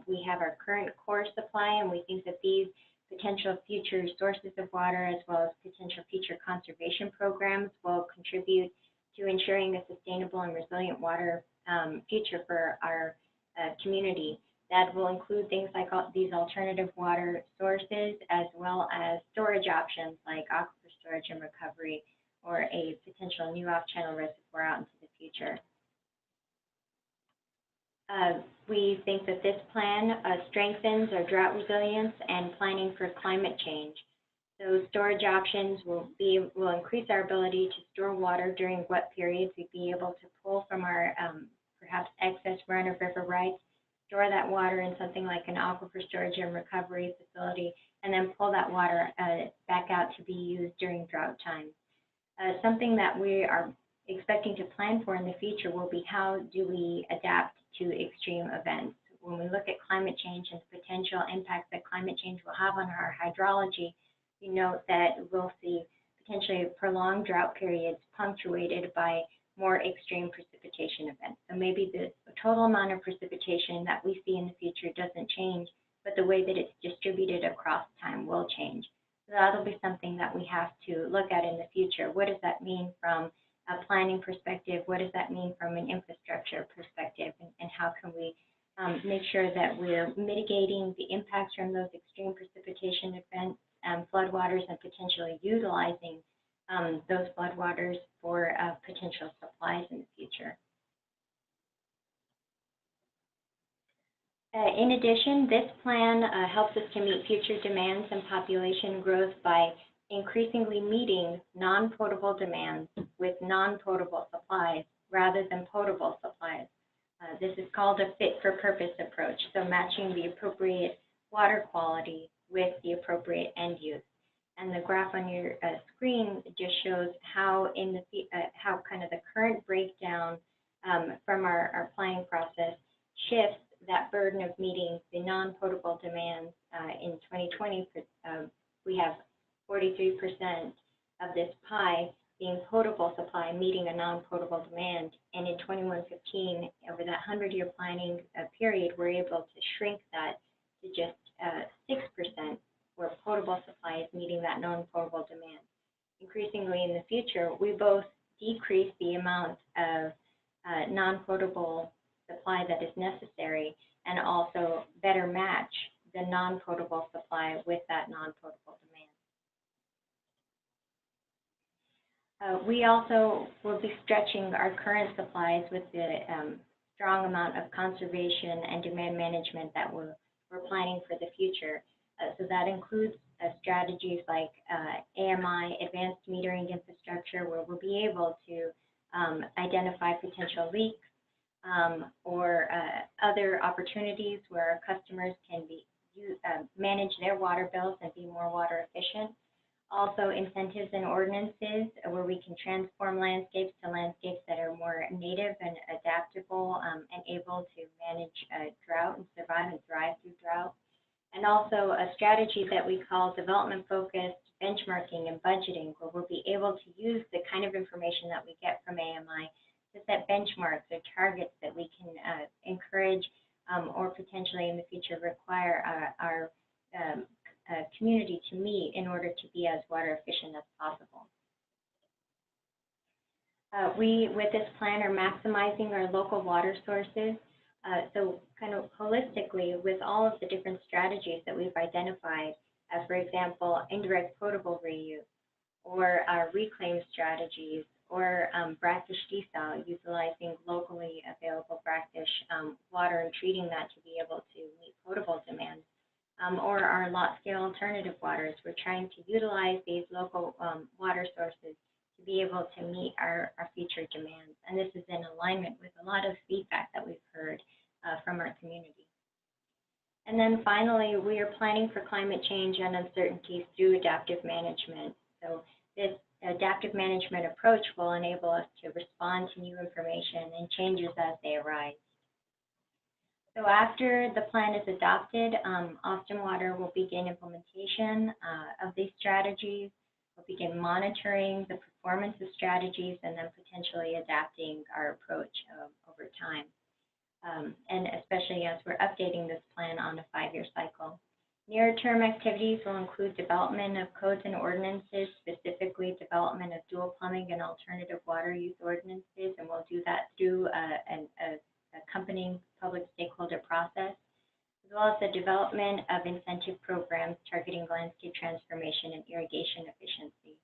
We have our current core supply, and we think that these potential future sources of water, as well as potential future conservation programs, will contribute to ensuring a sustainable and resilient water future for our community. That will include things like these alternative water sources, as well as storage options like aquifer storage and recovery, or a potential new off-channel reservoir out into the future. We think that this plan strengthens our drought resilience and planning for climate change. So storage options will increase our ability to store water during wet periods. We'd be able to pull from our perhaps excess run-of-river rights, store that water in something like an aquifer storage and recovery facility, and then pull that water back out to be used during drought times. Something that we are expecting to plan for in the future will be how do we adapt to extreme events. When we look at climate change and the potential impacts that climate change will have on our hydrology, we note that we'll see potentially prolonged drought periods punctuated by more extreme precipitation events. So maybe the total amount of precipitation that we see in the future doesn't change, but the way that it's distributed across time will change. So that'll be something that we have to look at in the future. What does that mean from a planning perspective? What does that mean from an infrastructure perspective? And how can we make sure that we're mitigating the impacts from those extreme precipitation events, floodwaters, and potentially utilizing those floodwaters for potential supplies in the future. In addition, this plan helps us to meet future demands and population growth by increasingly meeting non-potable demands with non-potable supplies rather than potable supplies. This is called a fit-for-purpose approach, so matching the appropriate water quality with the appropriate end use. And the graph on your screen just shows how how kind of the current breakdown from our planning process shifts that burden of meeting the non-potable demands. In 2020, we have 43% of this pie being potable supply meeting a non-potable demand. And in 21-15, over that 100-year planning period, we're able to shrink that to just 6%, where potable supply is meeting that non-potable demand. Increasingly in the future, we both decrease the amount of non-potable supply that is necessary, and also better match the non-potable supply with that non-potable demand. We also will be stretching our current supplies with the strong amount of conservation and demand management that we're planning for the future. So that includes strategies like AMI, advanced metering infrastructure, where we'll be able to identify potential leaks or other opportunities where our customers can manage their water bills and be more water efficient. Also, incentives and ordinances where we can transform landscapes to landscapes that are more native and adaptable and able to manage drought and survive and thrive through drought. And also a strategy that we call development-focused benchmarking and budgeting, where we'll be able to use the kind of information that we get from AMI to set benchmarks or targets that we can encourage or potentially in the future require our community to meet in order to be as water efficient as possible. We, with this plan, are maximizing our local water sources. So kind of holistically, with all of the different strategies that we've identified, for example, indirect potable reuse, or reclaim strategies, or brackish desal, utilizing locally available brackish water and treating that to be able to meet potable demand, or our lot-scale alternative waters. We're trying to utilize these local water sources to be able to meet our future demands. And this is in alignment with a lot of feedback that we've heard from our community. And then finally, we are planning for climate change and uncertainties through adaptive management. So this adaptive management approach will enable us to respond to new information and changes as they arise. So after the plan is adopted, Austin Water will begin implementation of these strategies. We'll begin monitoring the performance of strategies and then potentially adapting our approach over time. And especially as we're updating this plan on a 5-year cycle. Near-term activities will include development of codes and ordinances, specifically development of dual plumbing and alternative water use ordinances, and we'll do that through an accompanying public stakeholder process, as well as the development of incentive programs targeting landscape transformation and irrigation efficiency.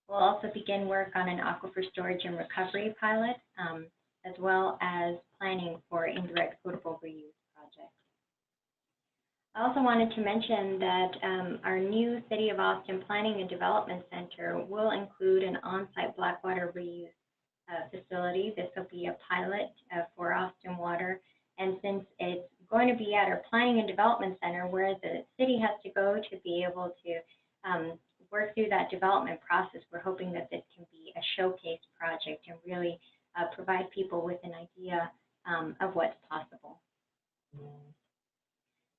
We'll also begin work on an aquifer storage and recovery pilot, as well as planning for indirect potable reuse projects. I also wanted to mention that our new City of Austin Planning and Development Center will include an on-site Blackwater reuse facility. This will be a pilot for Austin Water, and since it's going to be at our Planning and Development Center where the city has to go to be able to work through that development process, we're hoping that this can be a showcase project and really provide people with an idea of what's possible.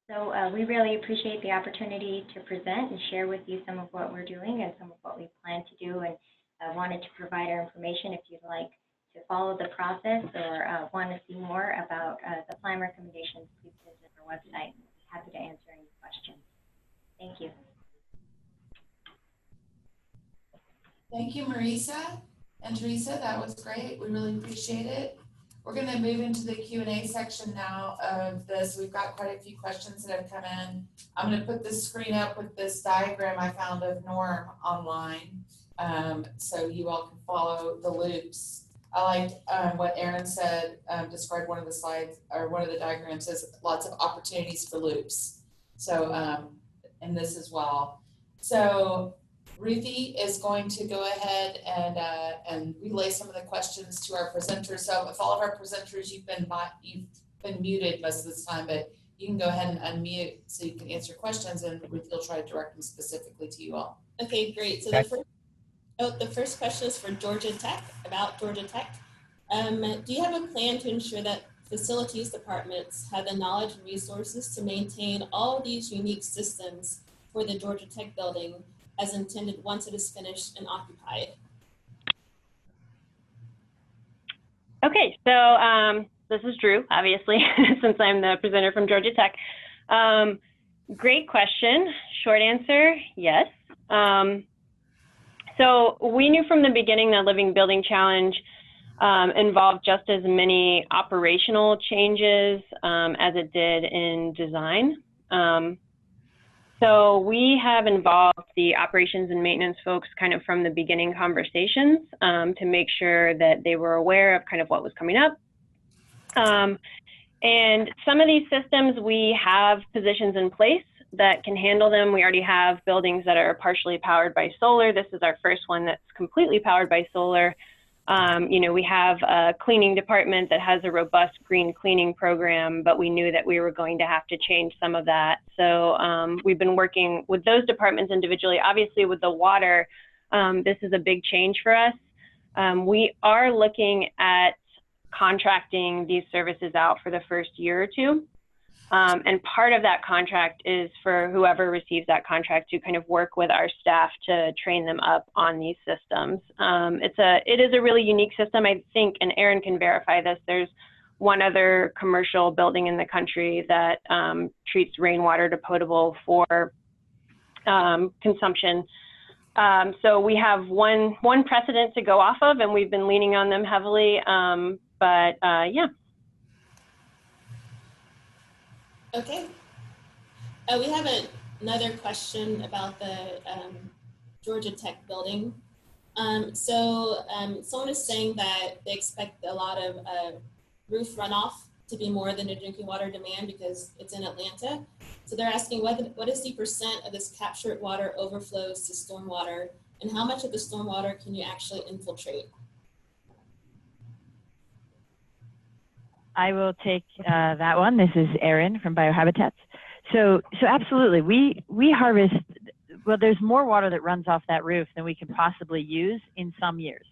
So we really appreciate the opportunity to present and share with you some of what we're doing and some of what we plan to do, and wanted to provide our information. If you'd like to follow the process or want to see more about the plan recommendations, please visit our website. We'll be happy to answer any questions. Thank you. Thank you, Marisa and Teresa. That was great. We really appreciate it. We're going to move into the Q&A section now of this. We've got quite a few questions that have come in. I'm going to put this screen up with this diagram I found of Norm online, so you all can follow the loops. I liked what Aaron said, described one of the slides, or one of the diagrams as lots of opportunities for loops. So, and this as well. So Ruthie is going to go ahead and relay some of the questions to our presenters. So if all of our presenters, you've been muted most of this time, but you can go ahead and unmute so you can answer questions, and Ruthie will try to direct them specifically to you all. Okay, great. So the first question is for Georgia Tech, about Georgia Tech. Do you have a plan to ensure that facilities departments have the knowledge and resources to maintain all these unique systems for the Georgia Tech building as intended once it is finished and occupied? Okay, so this is Drew, obviously, since I'm the presenter from Georgia Tech. Great question. Short answer, yes. So we knew from the beginning that Living Building Challenge involved just as many operational changes as it did in design. So we have involved the operations and maintenance folks kind of from the beginning conversations to make sure that they were aware of kind of what was coming up. And some of these systems, we have positions in place that can handle them. We already have buildings that are partially powered by solar. This is our first one that's completely powered by solar. We have a cleaning department that has a robust green cleaning program, but we knew that we were going to have to change some of that. So we've been working with those departments individually. Obviously, with the water, this is a big change for us. We are looking at contracting these services out for the first year or two. And part of that contract is for whoever receives that contract to kind of work with our staff to train them up on these systems. It is a really unique system, I think, and Aaron can verify this. There's one other commercial building in the country that treats rainwater to potable for consumption. So we have one precedent to go off of, and we've been leaning on them heavily. Yeah. Okay. We have another question about the Georgia Tech building. Someone is saying that they expect a lot of roof runoff to be more than the drinking water demand because it's in Atlanta. So they're asking what is the % of this captured water overflows to stormwater, and how much of the stormwater can you actually infiltrate? I will take that one. This is Erin from Biohabitats. So absolutely, we harvest, well, there's more water that runs off that roof than we can possibly use in some years.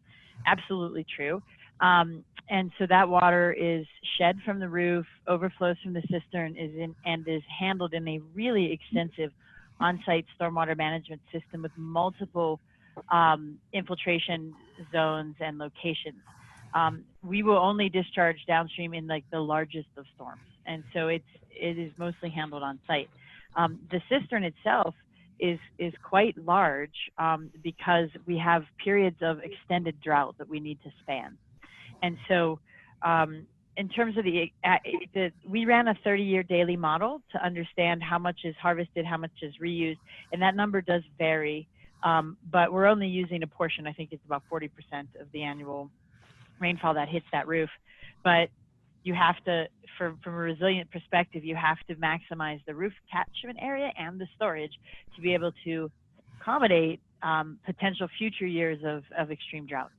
Absolutely true. And so that water is shed from the roof, overflows from the cistern, and is handled in a really extensive on-site stormwater management system with multiple infiltration zones and locations. We will only discharge downstream in like the largest of storms, and so it is mostly handled on site. The cistern itself is quite large because we have periods of extended drought that we need to span. And so in terms of we ran a 30-year daily model to understand how much is harvested, how much is reused, and that number does vary, but we're only using a portion. I think it's about 40% of the annual rainfall that hits that roof. But you have to, from a resilient perspective, you have to maximize the roof catchment area and the storage to be able to accommodate potential future years of extreme drought.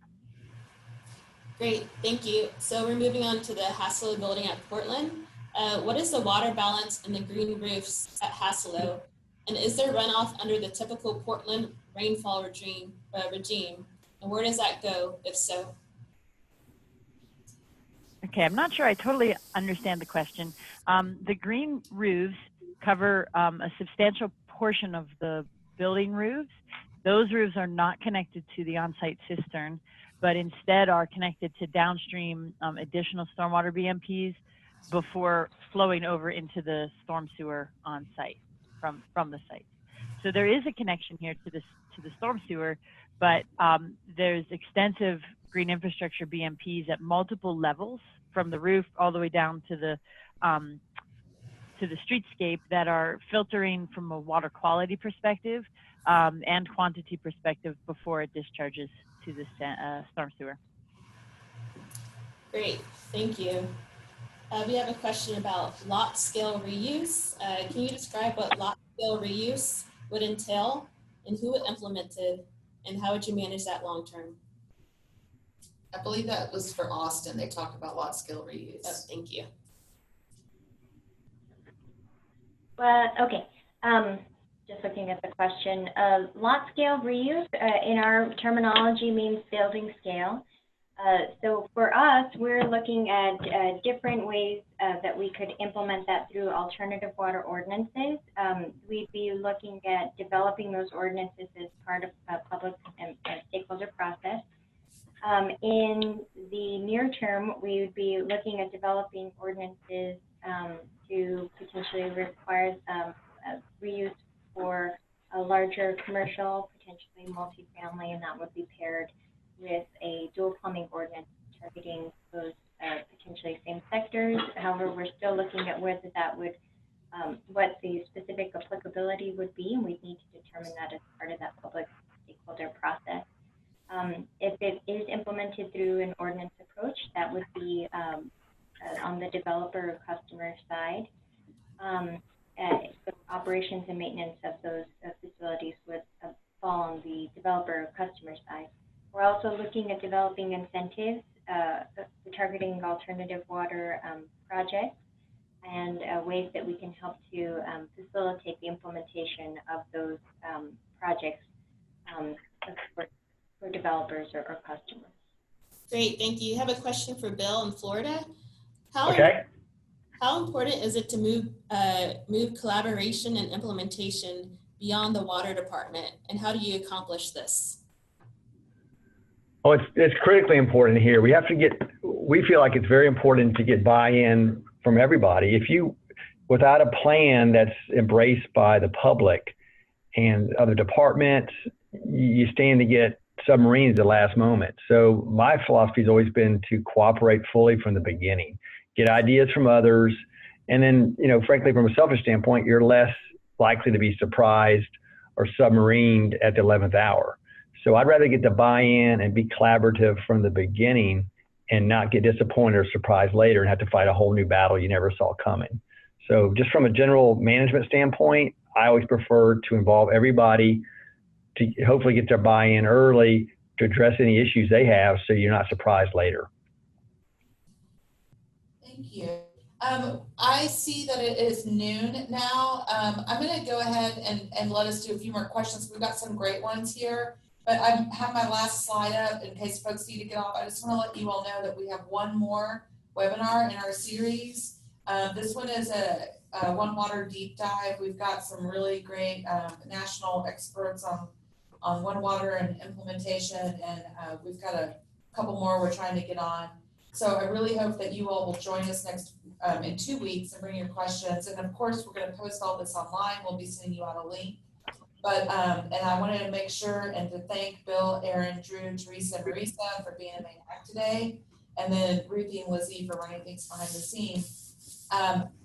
Great, thank you. So we're moving on to the Hassalo building at Portland. What is the water balance in the green roofs at Hassalo? And is there runoff under the typical Portland rainfall regime? And where does that go, if so? Okay, I'm not sure I totally understand the question. The green roofs cover a substantial portion of the building roofs. Those roofs are not connected to the on-site cistern, but instead are connected to downstream additional stormwater BMPs before flowing over into the storm sewer on site from the site. So there is a connection here to the storm sewer, but there's extensive green infrastructure BMPs at multiple levels from the roof all the way down to the streetscape that are filtering from a water quality perspective and quantity perspective before it discharges to the storm sewer. Great, thank you. We have a question about lot scale reuse. Can you describe what lot scale reuse would entail and who would implement it, and how would you manage that long term? I believe that was for Austin. They talked about lot scale reuse. Oh, thank you. Well, okay. Just looking at the question. Lot scale reuse in our terminology means building scale. So for us, we're looking at different ways that we could implement that through alternative water ordinances. We'd be looking at developing those ordinances as part of a public and stakeholder process. In the near term, we would be looking at developing ordinances to potentially require reuse for a larger commercial, potentially multifamily, and that would be paired with a dual plumbing ordinance targeting those potentially same sectors. However, we're still looking at whether that would, what the specific applicability would be, and we need to determine that as part of that public stakeholder process. If it is implemented through an ordinance approach, that would be on the developer or customer side. the operations and maintenance of those facilities would fall on the developer or customer side. We're also looking at developing incentives for targeting alternative water projects and ways that we can help to facilitate the implementation of those projects for developers or customers. Great, thank you. I have a question for Bill in Florida. How important is it to move collaboration and implementation beyond the water department, and how do you accomplish this? Oh, it's critically important here. We feel like it's very important to get buy-in from everybody. Without a plan that's embraced by the public and other departments, you stand to get submarines at the last moment. So my philosophy has always been to cooperate fully from the beginning, get ideas from others, and then, frankly, from a selfish standpoint, you're less likely to be surprised or submarined at the 11th hour. So I'd rather get the buy-in and be collaborative from the beginning and not get disappointed or surprised later and have to fight a whole new battle you never saw coming. So just from a general management standpoint, I always prefer to involve everybody to hopefully get their buy-in early to address any issues they have so you're not surprised later. Thank you. I see that it is noon now. I'm going to go ahead and let us do a few more questions. We've got some great ones here, but I have my last slide up in case folks need to get off. I just want to let you all know that we have one more webinar in our series. This one is a One Water deep dive. We've got some really great national experts on One Water and implementation, and we've got a couple more we're trying to get on. So I really hope that you all will join us next in 2 weeks and bring your questions. And of course, we're going to post all this online. We'll be sending you out a link. But and I wanted to make sure and to thank Bill, Aaron, Drew, Teresa, and Marisa for being a main act today, and then Ruthie and Lizzie for running things behind the scenes.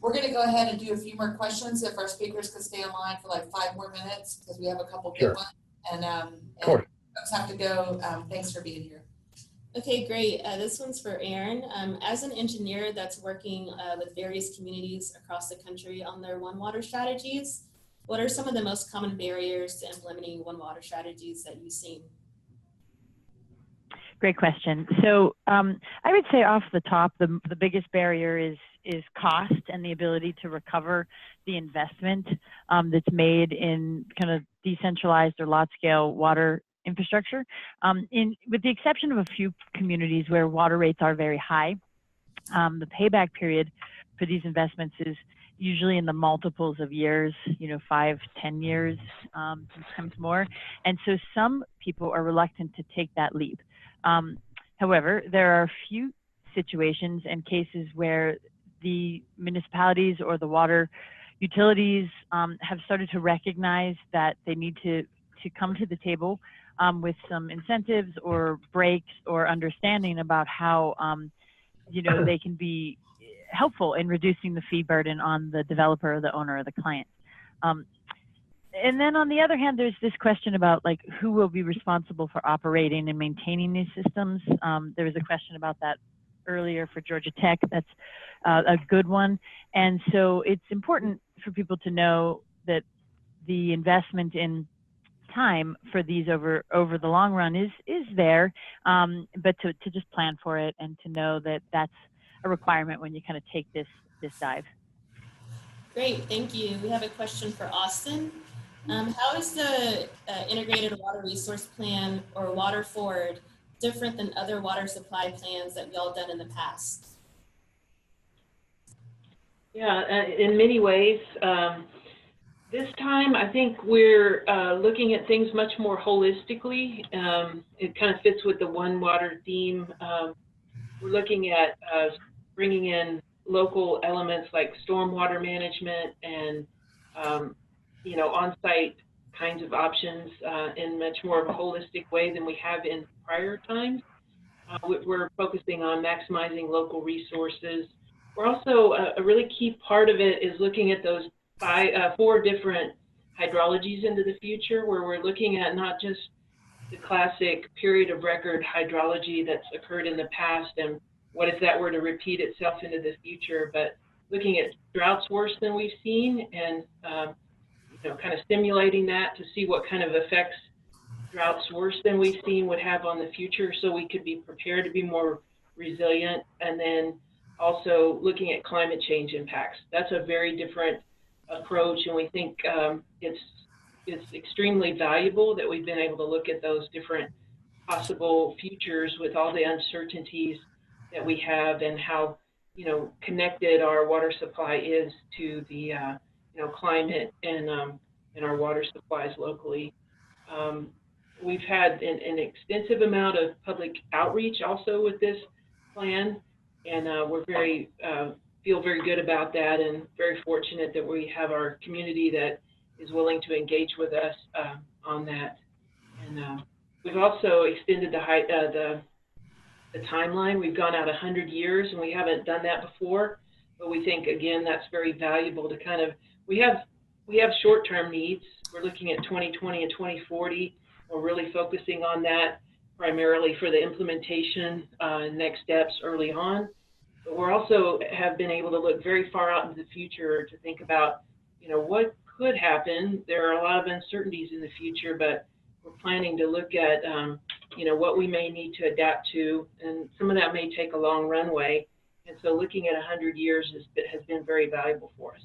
We're going to go ahead and do a few more questions if our speakers could stay online for like 5 more minutes because we have a couple good ones. And folks have to go. Thanks for being here. Okay, great. This one's for Aaron. As an engineer that's working with various communities across the country on their One Water strategies, what are some of the most common barriers to implementing One Water strategies that you've seen? Great question. So I would say off the top, the biggest barrier is cost and the ability to recover the investment that's made in kind of decentralized or large-scale water infrastructure. With the exception of a few communities where water rates are very high, the payback period for these investments is usually in the multiples of years, 5, 10 years, sometimes more. And so some people are reluctant to take that leap. However, there are a few situations and cases where the municipalities or the water utilities have started to recognize that they need to come to the table with some incentives or breaks or understanding about how they can be helpful in reducing the fee burden on the developer or the owner or the client. And then on the other hand, there's this question about like who will be responsible for operating and maintaining these systems. There was a question about that earlier for Georgia Tech. That's a good one. And so it's important for people to know that the investment in time for these over the long run is there, but to just plan for it and to know that that's a requirement when you kind of take this dive. Great, thank you. We have a question for Austin. How is the Integrated Water Resource Plan or Water Forward different than other water supply plans that we all done in the past? Yeah, in many ways. This time, I think we're looking at things much more holistically. It kind of fits with the One Water theme. We're looking at bringing in local elements like stormwater management and on-site kinds of options in much more of a holistic way than we have in prior times. We're focusing on maximizing local resources. We're also, a really key part of it is looking at those 4 different hydrologies into the future, where we're looking at not just the classic period of record hydrology that's occurred in the past and what if that were to repeat itself into the future, but looking at droughts worse than we've seen, and kind of simulating that to see what kind of effects droughts worse than we've seen would have on the future, so we could be prepared to be more resilient. And then also looking at climate change impacts. That's a very different approach, and we think it's extremely valuable that we've been able to look at those different possible futures with all the uncertainties that we have, and how connected our water supply is to the climate and our water supplies locally. We've had an extensive amount of public outreach also with this plan, and we're feel very good about that, and very fortunate that we have our community that is willing to engage with us on that. And we've also extended the timeline. We've gone out 100 years, and we haven't done that before, but we think, again, that's very valuable to kind of, we have short-term needs. We're looking at 2020 and 2040. We're really focusing on that primarily for the implementation next steps early on. But we're also have been able to look very far out into the future to think about, what could happen. There are a lot of uncertainties in the future, but we're planning to look at, what we may need to adapt to, and some of that may take a long runway. And so looking at 100 years has been very valuable for us.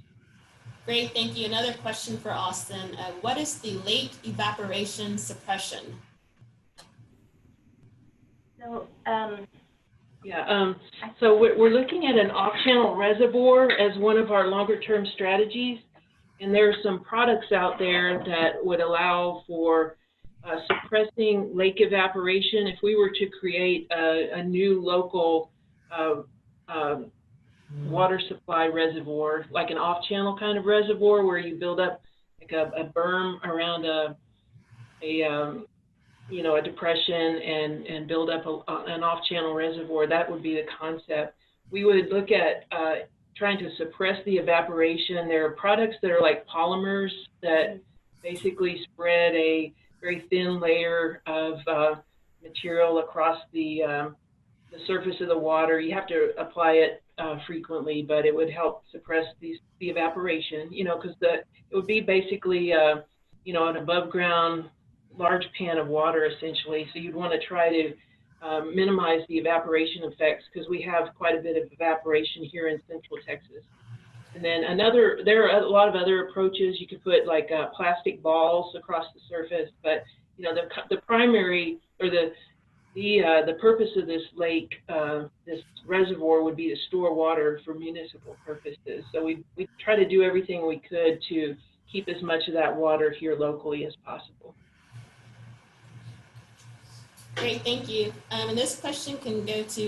Great, thank you. Another question for Austin. What is the lake evaporation suppression? So, so we're looking at an off-channel reservoir as one of our longer-term strategies, and there are some products out there that would allow for suppressing lake evaporation. If we were to create a new local water supply reservoir, like an off-channel kind of reservoir where you build up like a berm around a depression and build up an off-channel reservoir, that would be the concept. We would look at trying to suppress the evaporation. There are products that are like polymers that basically spread a very thin layer of material across the surface of the water. You have to apply it frequently, but it would help suppress the evaporation, because it would be basically, an above ground large pan of water essentially. So you'd want to try to minimize the evaporation effects, because we have quite a bit of evaporation here in Central Texas. And then there are a lot of other approaches. You could put like plastic balls across the surface, but the primary, or the purpose of this lake, this reservoir, would be to store water for municipal purposes. So we try to do everything we could to keep as much of that water here locally as possible. Great, thank you. And this question can go to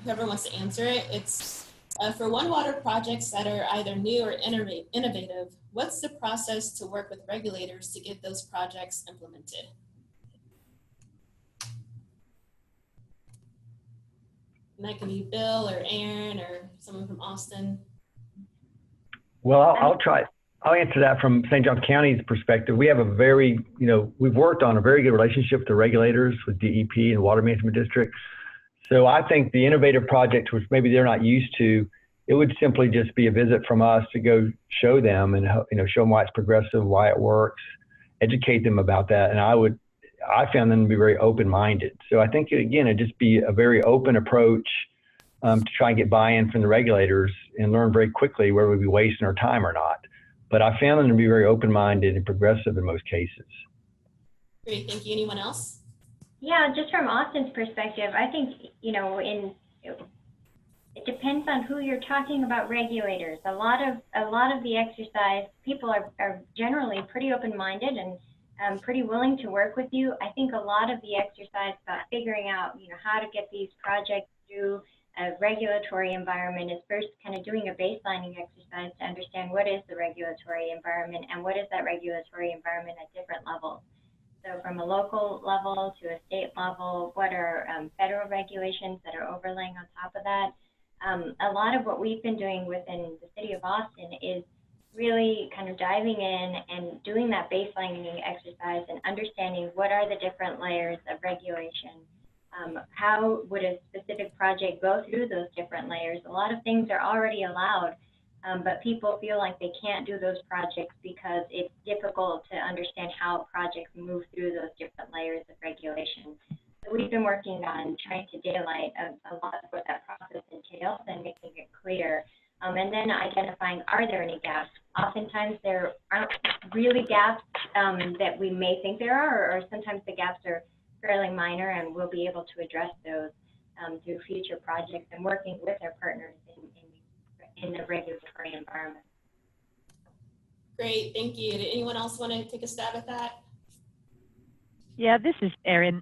whoever wants to answer it. It's for OneWater projects that are either new or innovative, what's the process to work with regulators to get those projects implemented? And that can be Bill or Aaron or someone from Austin. Well, I'll answer that from St. Johns County's perspective. We have a very, we've worked on a very good relationship with the regulators, with DEP and Water Management District. So I think the innovative projects, which maybe they're not used to, it would simply just be a visit from us to go show them and, show them why it's progressive, why it works, educate them about that. And I found them to be very open-minded. So I think, again, it'd just be a very open approach to try and get buy-in from the regulators and learn very quickly whether we'd be wasting our time or not. But I found them to be very open-minded and progressive in most cases. Great, thank you. Anyone else? Yeah, just from Austin's perspective, I think, it depends on who you're talking about. Regulators. A lot of the exercise, people are generally pretty open-minded and pretty willing to work with you. I think a lot of the exercise about figuring out, how to get these projects through a regulatory environment is first kind of doing a baselining exercise to understand what is the regulatory environment and what is that regulatory environment at different levels. So from a local level to a state level, what are federal regulations that are overlaying on top of that? A lot of what we've been doing within the city of Austin is really kind of diving in and doing that baselining exercise and understanding what are the different layers of regulation. How would a specific project go through those different layers? A lot of things are already allowed but people feel like they can't do those projects because it's difficult to understand how projects move through those different layers of regulation. So we've been working on trying to daylight a lot of what that process entails and making it clear. And then identifying, are there any gaps? Oftentimes there aren't really gaps that we may think there are, or sometimes the gaps are fairly minor, and we'll be able to address those through future projects and working with our partners in the regulatory environment. Great, thank you. Did anyone else want to take a stab at that? Yeah, this is Erin.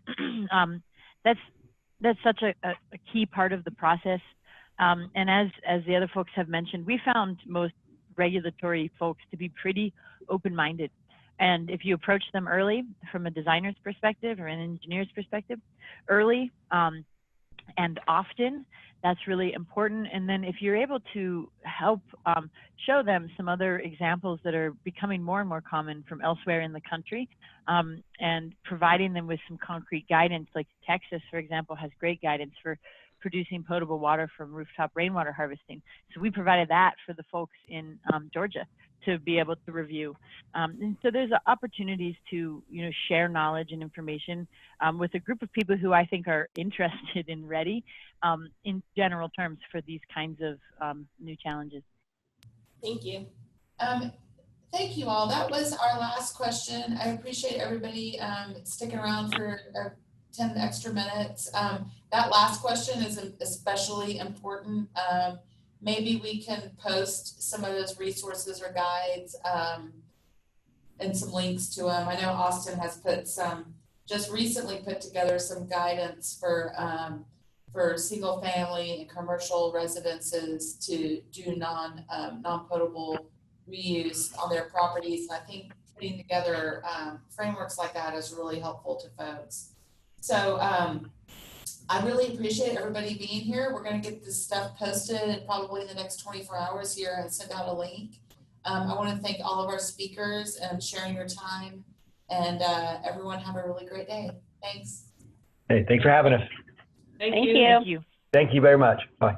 That's such a key part of the process. And as the other folks have mentioned, we found most regulatory folks to be pretty open-minded. And if you approach them early from a designer's perspective or an engineer's perspective, early and often, that's really important. And then if you're able to help show them some other examples that are becoming more and more common from elsewhere in the country, and providing them with some concrete guidance, like Texas, for example, has great guidance for producing potable water from rooftop rainwater harvesting. So we provided that for the folks in Georgia to be able to review. And so there's opportunities to, share knowledge and information with a group of people who I think are interested and ready in general terms for these kinds of new challenges. Thank you. Thank you all. That was our last question. I appreciate everybody sticking around for 10 extra minutes. That last question is especially important. Maybe we can post some of those resources or guides and some links to them. I know Austin has just recently put together some guidance for single family and commercial residences to do non-potable reuse on their properties. And I think putting together frameworks like that is really helpful to folks. So I really appreciate everybody being here. We're going to get this stuff posted probably in the next 24 hours here and send out a link. I want to thank all of our speakers and sharing your time, and everyone have a really great day. Thanks. Hey, thanks for having us. Thank Thank you. you. Thank you. Thank you very much. Bye.